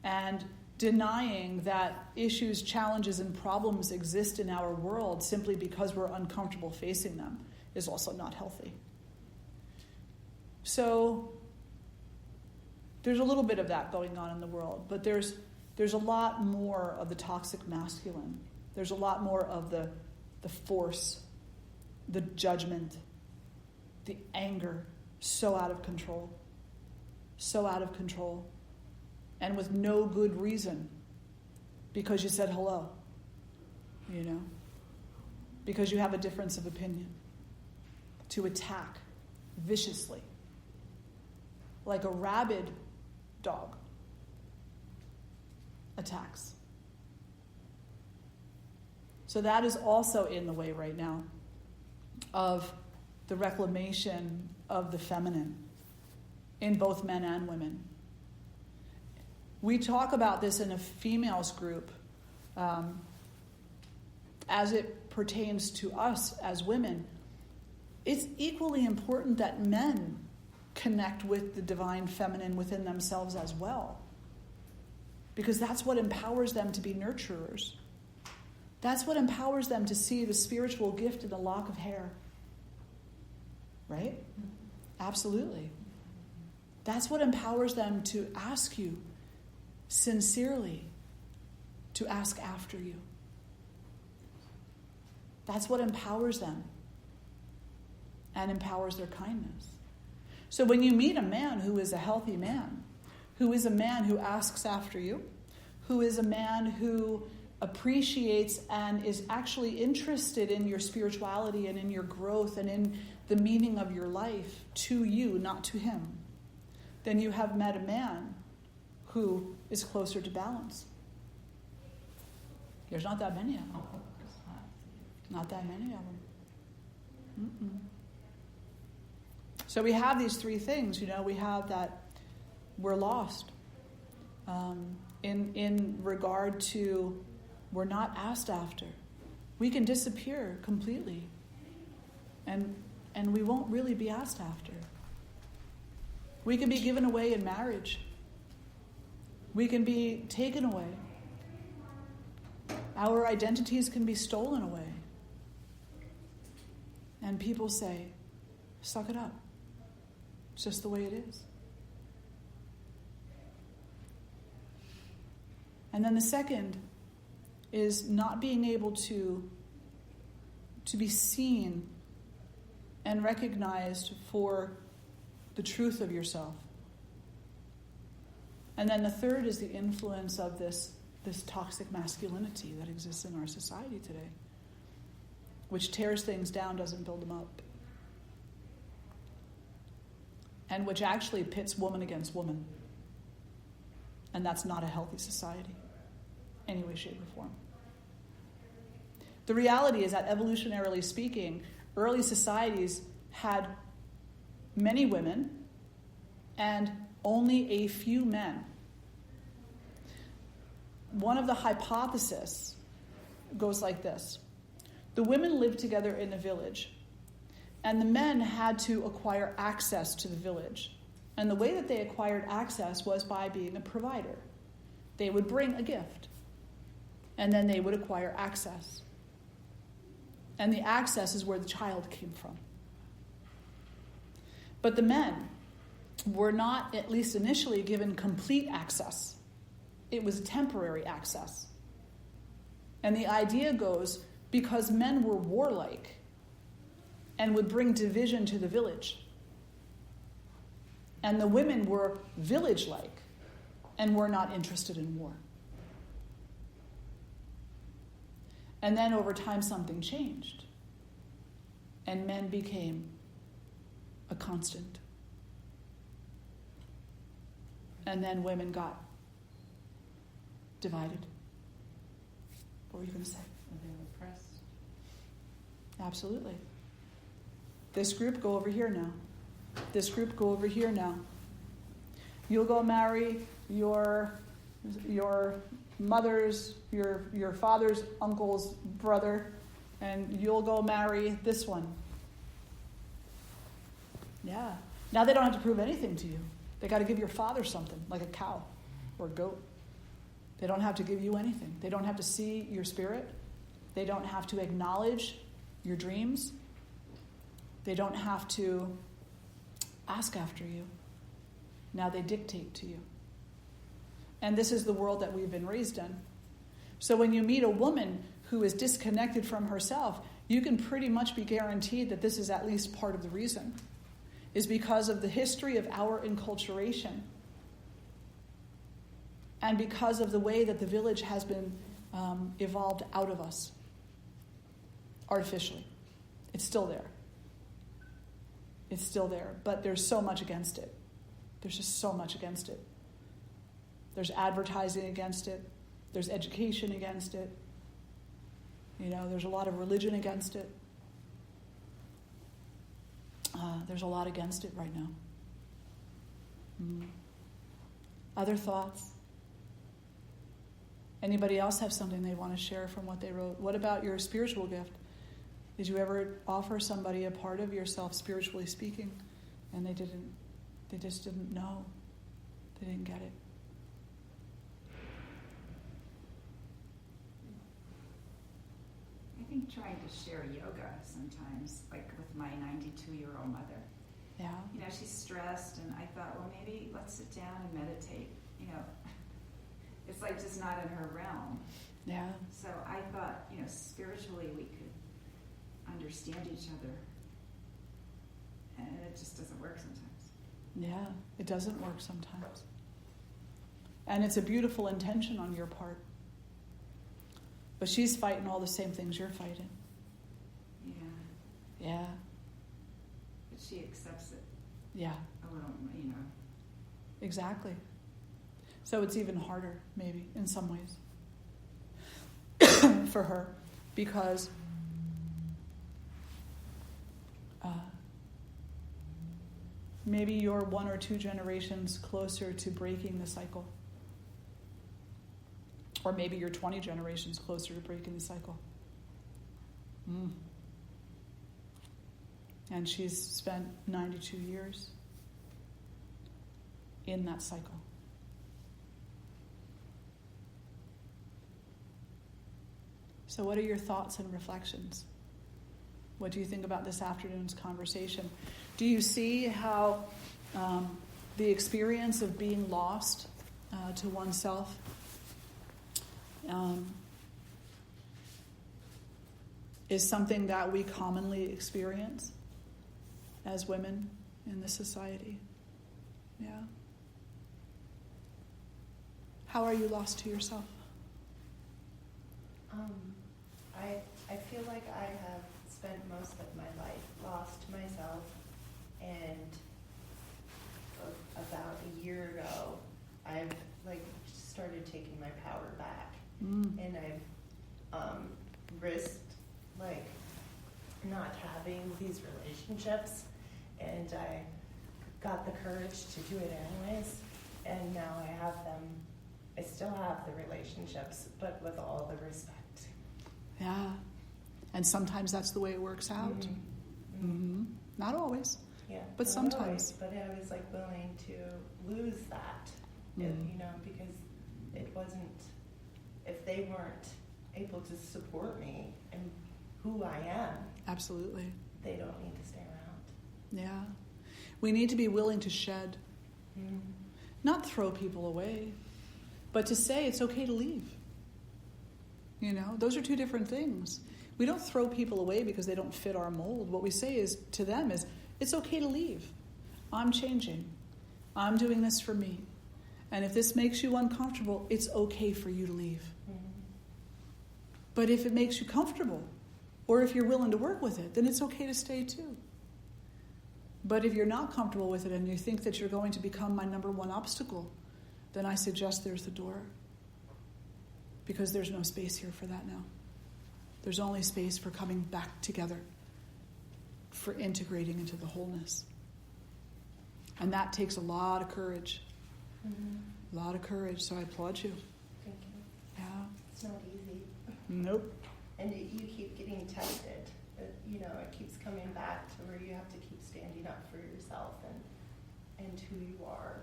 And denying that issues, challenges, and problems exist in our world simply because we're uncomfortable facing them is also not healthy. So there's a little bit of that going on in the world, but there's a lot more of the toxic masculine. There's a lot more of the force, the judgment, the anger, so out of control. So out of control. And with no good reason. Because you said hello. Because you have a difference of opinion. To attack viciously. Like a rabid dog attacks. So that is also in the way right now of the reclamation of the feminine in both men and women. We talk about this in a females group as it pertains to us as women. It's equally important that men connect with the divine feminine within themselves as well. Because that's what empowers them to be nurturers. That's what empowers them to see the spiritual gift in a lock of hair. Right? Absolutely. That's what empowers them to ask you sincerely, to ask after you. That's what empowers them and empowers their kindness. So when you meet a man who is a healthy man, who is a man who asks after you, who is a man who appreciates and is actually interested in your spirituality and in your growth and in the meaning of your life to you, not to him, then you have met a man who is closer to balance. There's not that many of them. Not that many of them. Mm-mm. So we have these three things, we have that we're lost in regard to we're not asked after. We can disappear completely and we won't really be asked after. We can be given away in marriage. We can be taken away. Our identities can be stolen away. And people say, suck it up. It's just the way it is. And then the second is not being able to be seen and recognized for the truth of yourself. And then the third is the influence of this toxic masculinity that exists in our society today, which tears things down, doesn't build them up. And which actually pits woman against woman. And that's not a healthy society, any way, shape, or form. The reality is that evolutionarily speaking, early societies had many women and only a few men. One of the hypotheses goes like this. The women lived together in a village, and the men had to acquire access to the village. And the way that they acquired access was by being a provider. They would bring a gift, and then they would acquire access. And the access is where the child came from. But the men were not, at least initially, given complete access. It was temporary access. And the idea goes, because men were warlike and would bring division to the village, and the women were village-like and were not interested in war. And then over time something changed, and men became a constant. And then women got divided. What were you going to say? They were oppressed. Absolutely. This group, go over here now. This group, go over here now. You'll go marry your mother's, your father's uncle's brother, and you'll go marry this one. Yeah. Now they don't have to prove anything to you. They got to give your father something, like a cow or a goat. They don't have to give you anything. They don't have to see your spirit. They don't have to acknowledge your dreams. They don't have to ask after you. Now they dictate to you. And this is the world that we've been raised in. So when you meet a woman who is disconnected from herself, you can pretty much be guaranteed that this is at least part of the reason, is because of the history of our enculturation and because of the way that the village has been evolved out of us artificially. It's still there. It's still there, but there's so much against it. There's just so much against it. There's advertising against it. There's education against it. There's a lot of religion against it. There's a lot against it right now. Other thoughts? Anybody else have something they want to share from what they wrote? What about your spiritual gift? Did you ever offer somebody a part of yourself, spiritually speaking, and they just didn't know? They didn't get it. I think trying to share yoga sometimes, like with my 92-year-old mother. Yeah. She's stressed, and I thought, well, maybe let's sit down and meditate. It's like just not in her realm. Yeah. So I thought, spiritually we could understand each other. And it just doesn't work sometimes. Yeah, it doesn't work sometimes. And it's a beautiful intention on your part. But she's fighting all the same things you're fighting. Yeah. Yeah. But she accepts it. Yeah. A little, Exactly. So it's even harder, maybe, in some ways, for her, because maybe you're 1 or 2 generations closer to breaking the cycle. Or maybe you're 20 generations closer to breaking the cycle. And she's spent 92 years in that cycle. So what are your thoughts and reflections? What do you think about this afternoon's conversation? Do you see how the experience of being lost to oneself is something that we commonly experience as women in this society? Yeah. How are you lost to yourself? I feel like I have spent most of my life lost to myself, and about a year ago, I've started taking my power back, and I've risked not having these relationships, and I got the courage to do it anyways, and now I have them. I still have the relationships, but with all the respect. Yeah. And sometimes that's the way it works out. Not always. Yeah. But sometimes. But I was willing to lose that, because it wasn't, if they weren't able to support me and who I am. Absolutely. They don't need to stay around. Yeah. We need to be willing to shed. Not throw people away, but to say it's okay to leave. Those are 2 different things. We don't throw people away because they don't fit our mold. What we say is to them is, it's okay to leave. I'm changing. I'm doing this for me. And if this makes you uncomfortable, it's okay for you to leave. But if it makes you comfortable, or if you're willing to work with it, then it's okay to stay too. But if you're not comfortable with it and you think that you're going to become my number 1 obstacle, then I suggest there's the door. Because there's no space here for that now. There's only space for coming back together, for integrating into the wholeness. And that takes a lot of courage. A lot of courage, so I applaud you. Thank you. Yeah. It's not easy. Nope. And you keep getting tested. It keeps coming back to where you have to keep standing up for yourself and who you are,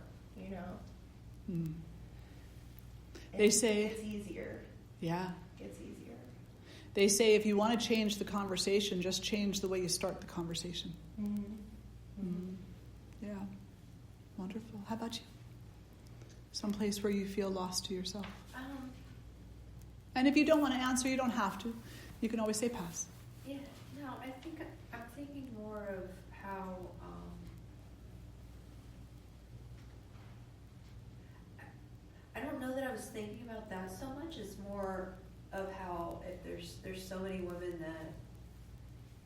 They say... It's easier. Yeah. It's easier. They say if you want to change the conversation, just change the way you start the conversation. Yeah. Wonderful. How about you? Some place where you feel lost to yourself. And if you don't want to answer, you don't have to. You can always say pass. Yeah, no, I think I'm thinking more of how I don't know that I was thinking about that so much. It's more of how if there's so many women that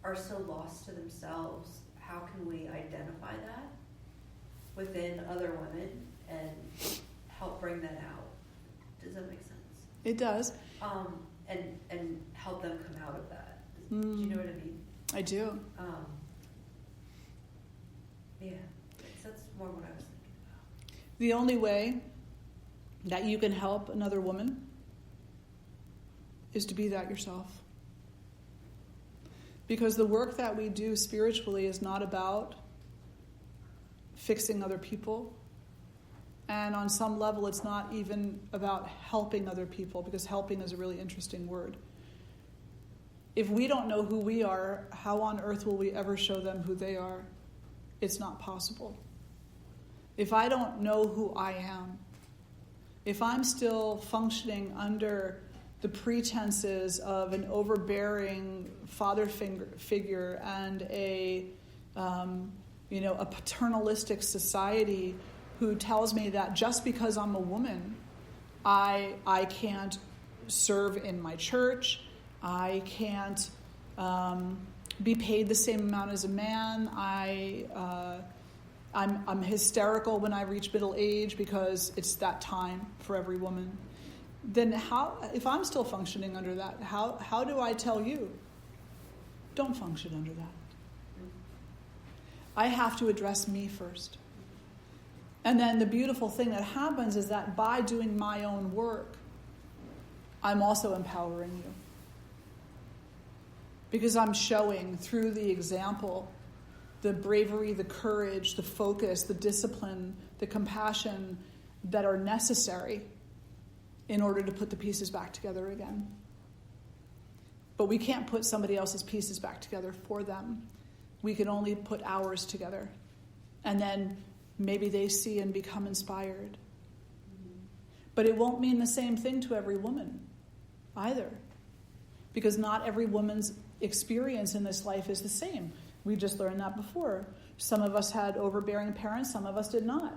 are so lost to themselves, how can we identify that within other women and help bring that out? Does that make sense? It does. And help them come out of that. Do you know what I mean? I do. Yeah, that's more what I was thinking about. The only way that you can help another woman is to be that yourself. Because the work that we do spiritually is not about fixing other people. And on some level, it's not even about helping other people, because helping is a really interesting word. If we don't know who we are, how on earth will we ever show them who they are? It's not possible. If I don't know who I am, if I'm still functioning under the pretenses of an overbearing father figure and a paternalistic society who tells me that just because I'm a woman, I can't serve in my church, I can't be paid the same amount as a man, I'm hysterical when I reach middle age because it's that time for every woman. Then how, if I'm still functioning under that, how do I tell you, don't function under that? I have to address me first. And then the beautiful thing that happens is that by doing my own work, I'm also empowering you. Because I'm showing through the example the bravery, the courage, the focus, the discipline, the compassion that are necessary in order to put the pieces back together again. But we can't put somebody else's pieces back together for them. We can only put ours together. And then maybe they see and become inspired. But it won't mean the same thing to every woman either. Because not every woman's experience in this life is the same. We just learned that before. Some of us had overbearing parents, some of us did not,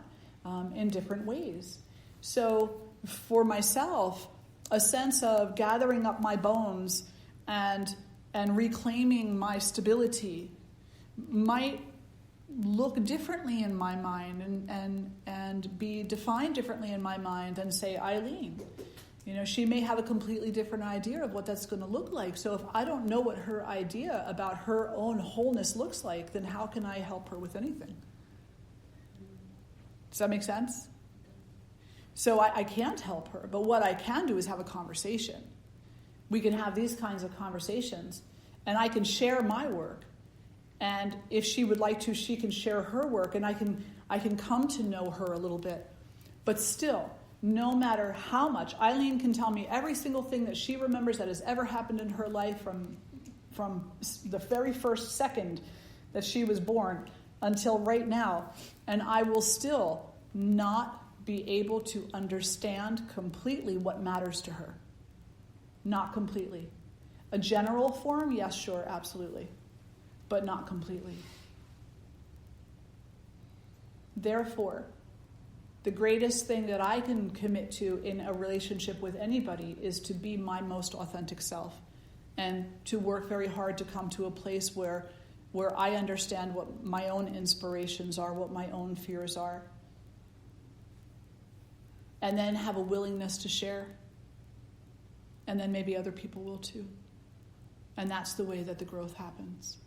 in different ways. So for myself, a sense of gathering up my bones and reclaiming my stability might look differently in my mind and be defined differently in my mind than, say, Eileen. She may have a completely different idea of what that's going to look like. So if I don't know what her idea about her own wholeness looks like, then how can I help her with anything? Does that make sense? So I can't help her, but what I can do is have a conversation. We can have these kinds of conversations, and I can share my work. And if she would like to, she can share her work, and I can come to know her a little bit. But still, no matter how much, Eileen can tell me every single thing that she remembers that has ever happened in her life from the very first second that she was born until right now, and I will still not be able to understand completely what matters to her. Not completely. A general form, yes, sure, absolutely. But not completely. Therefore, the greatest thing that I can commit to in a relationship with anybody is to be my most authentic self and to work very hard to come to a place where I understand what my own inspirations are, what my own fears are, and then have a willingness to share. And then maybe other people will too. And that's the way that the growth happens.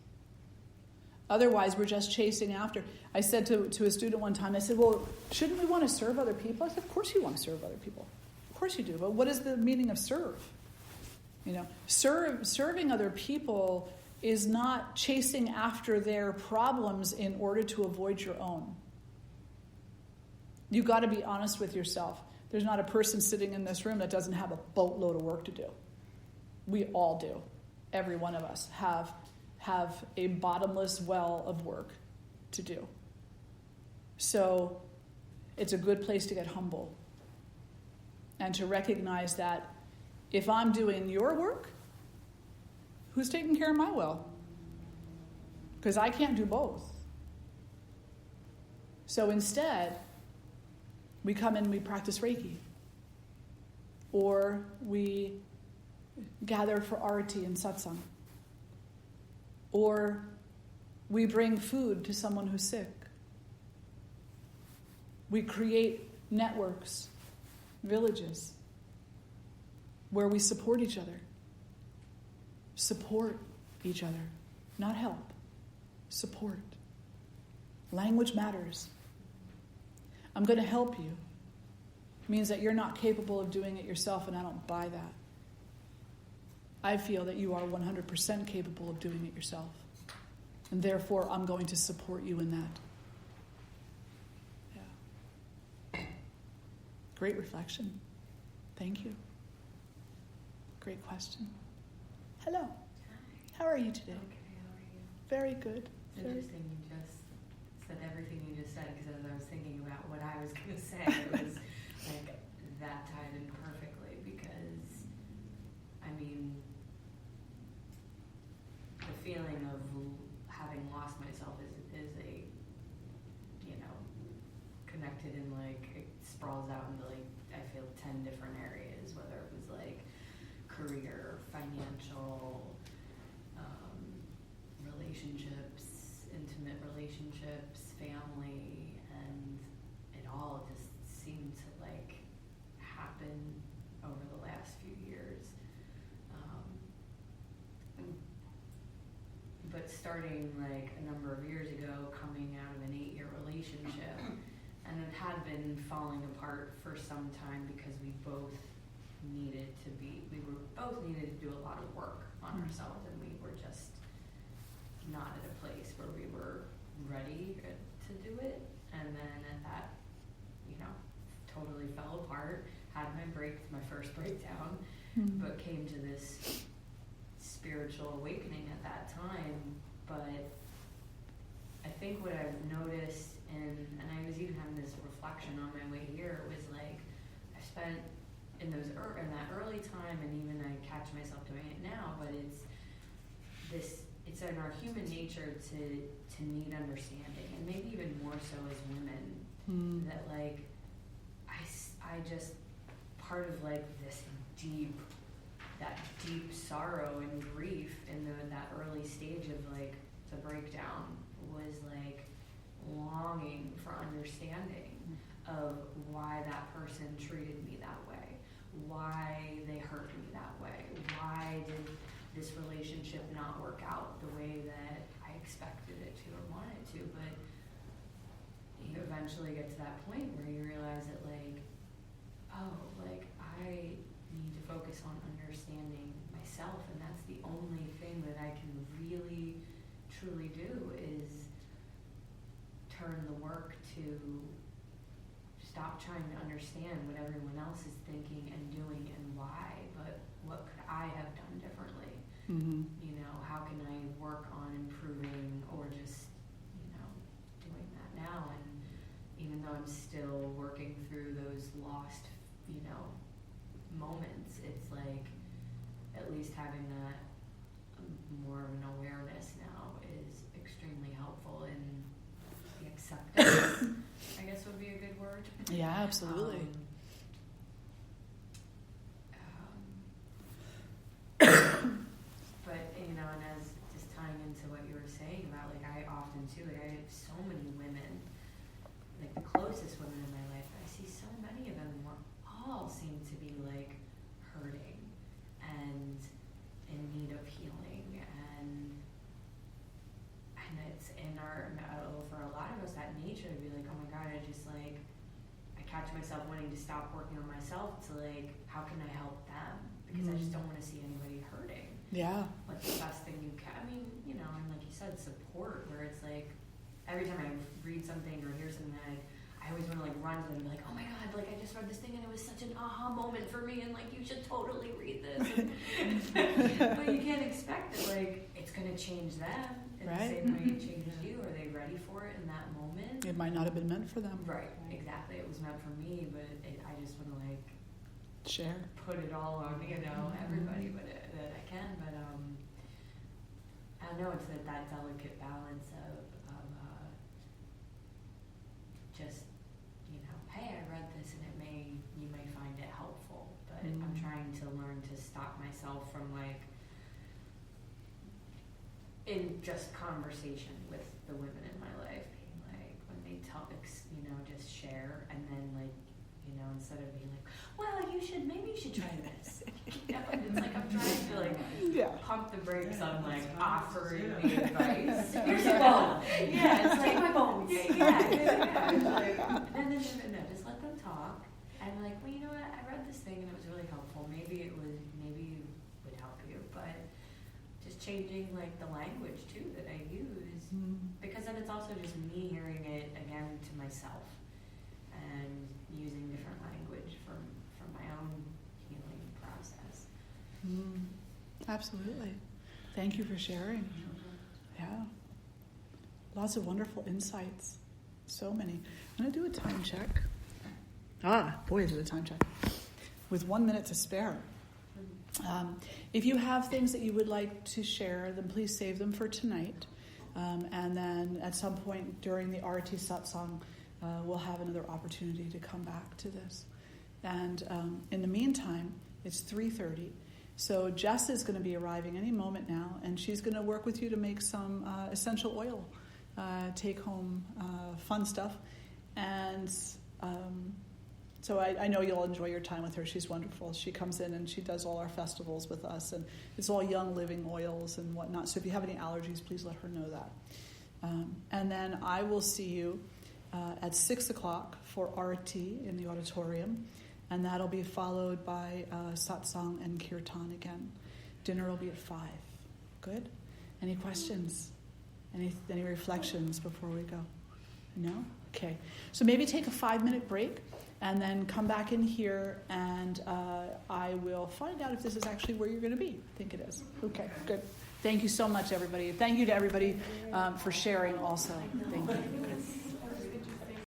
Otherwise, we're just chasing after. I said to a student one time, I said, well, shouldn't we want to serve other people? I said, of course you want to serve other people. Of course you do. But what is the meaning of serve? Serving other people is not chasing after their problems in order to avoid your own. You've got to be honest with yourself. There's not a person sitting in this room that doesn't have a boatload of work to do. We all do. Every one of us have a bottomless well of work to do. So it's a good place to get humble and to recognize that if I'm doing your work, who's taking care of my well? Because I can't do both. So instead, we come in and we practice Reiki. Or we gather for arati and satsang. Or we bring food to someone who's sick. We create networks, villages, where we support each other. Support each other, not help. Support. Language matters. I'm going to help you. Means that you're not capable of doing it yourself, and I don't buy that. I feel that you are 100% capable of doing it yourself. And therefore, I'm going to support you in that. Yeah. Great reflection. Thank you. Great question. Hello. Hi. How are you today? Okay, how are you? Very good. Very Interesting, you just said everything you just said, because as I was thinking about what I was going to say, it was like that tied in perfectly, because, I mean, the feeling of having lost myself is a, you know, connected in, like, it sprawls out into, like, I feel 10 different areas, whether it was, like, career, financial, relationships, intimate relationships, family, and it all just seemed to, like, happen over the last few years. But starting, like, a number of years ago, coming out of an 8-year relationship, and it had been falling apart for some time because we both needed to do a lot of work on ourselves, and we were just not at a place where we were ready to do it. And then at that, you know, totally fell apart, had my first breakdown, but came to this spiritual awakening at that time. But I think what I've noticed, and I was even having this reflection on my way here, was like, I spent in that early time, and even I catch myself doing it now, but it's in our human nature to need understanding, and maybe even more so as women, that, like, I just, part of, like, that deep sorrow and grief in that early stage of, like, the breakdown was, like, longing for understanding of why that person treated me that way, why they hurt me that way, why did this relationship not work out the way that I expected it to or wanted to. But you eventually get to that point where you realize that, like, oh, like, I need to focus on understanding myself, and that's the only thing that I can really truly do is turn the work to stop trying to understand what everyone else is thinking and doing and why, but what could I have done differently? You know, how can I work on improving, or just, you know, doing that now? And even though I'm still working through those lost, you know, moments, it's like at least having that more of an awareness now is extremely helpful in the acceptance, I guess would be a good word. Yeah, absolutely. But, you know, and as just tying into what you were saying about, like, I often too, like, I have so many women, like, the closest women in my life, I see so many of them all seem to be, like, hurting and in need of healing, and it's in for a lot of us, that nature to be like, oh my God, I catch myself wanting to stop working on myself to, like, how can I help them? Because I just don't want to see anybody hurting. Yeah. Like, the best thing you can, I mean, you know, and like you said, support, where it's like, every time I read something or hear something, I always want to, like, run to them and be like, oh my God, like, I just read this thing and it was such an aha moment for me, and, like, you should totally read this. But you can't expect that, like, it's going to change them. In Right. the same way it changes you, are they ready for it in that moment? It might not have been meant for them. Right, exactly. It was meant for me, but I just want to like Share. put it all on, everybody that I can. But I don't know, it's that delicate balance of just, hey, I read this and you may find it helpful, but I'm trying to learn to stop myself from like, in just conversation with the women in my life, being like, when they tell, just share, and then like, instead of being like, well, maybe you should try this. And it's like I'm trying to like pump the brakes on like offering the advice. Here's a bone. Yeah, it's like my bones. Yeah. It's like, no, just let them talk. And like, well, you know what? I read this thing and it was really helpful. Maybe it would help you, but just changing like the language too that I use, because then it's also just me hearing it again to myself and using different language from my own healing process. Absolutely. Thank you for sharing. Yeah. Lots of wonderful insights. So many. I'm going to do a time check. Boy, is it a time check. With 1 minute to spare. If you have things that you would like to share, then please save them for tonight. And then at some point during the Arati satsang, we'll have another opportunity to come back to this. And in the meantime, it's 3:30. So Jess is going to be arriving any moment now, and she's going to work with you to make some essential oil, take-home fun stuff. And so I know you'll enjoy your time with her. She's wonderful. She comes in and she does all our festivals with us, and it's all young living oils and whatnot. So if you have any allergies, please let her know that. And then I will see you at 6 o'clock for Arati in the auditorium, and that'll be followed by satsang and kirtan again. Dinner will be at 5. Good? Any questions? Any reflections before we go? No? Okay. So maybe take a 5-minute break and then come back in here, and I will find out if this is actually where you're going to be. I think it is. Okay, good. Thank you so much, everybody. Thank you to everybody for sharing also. Thank you.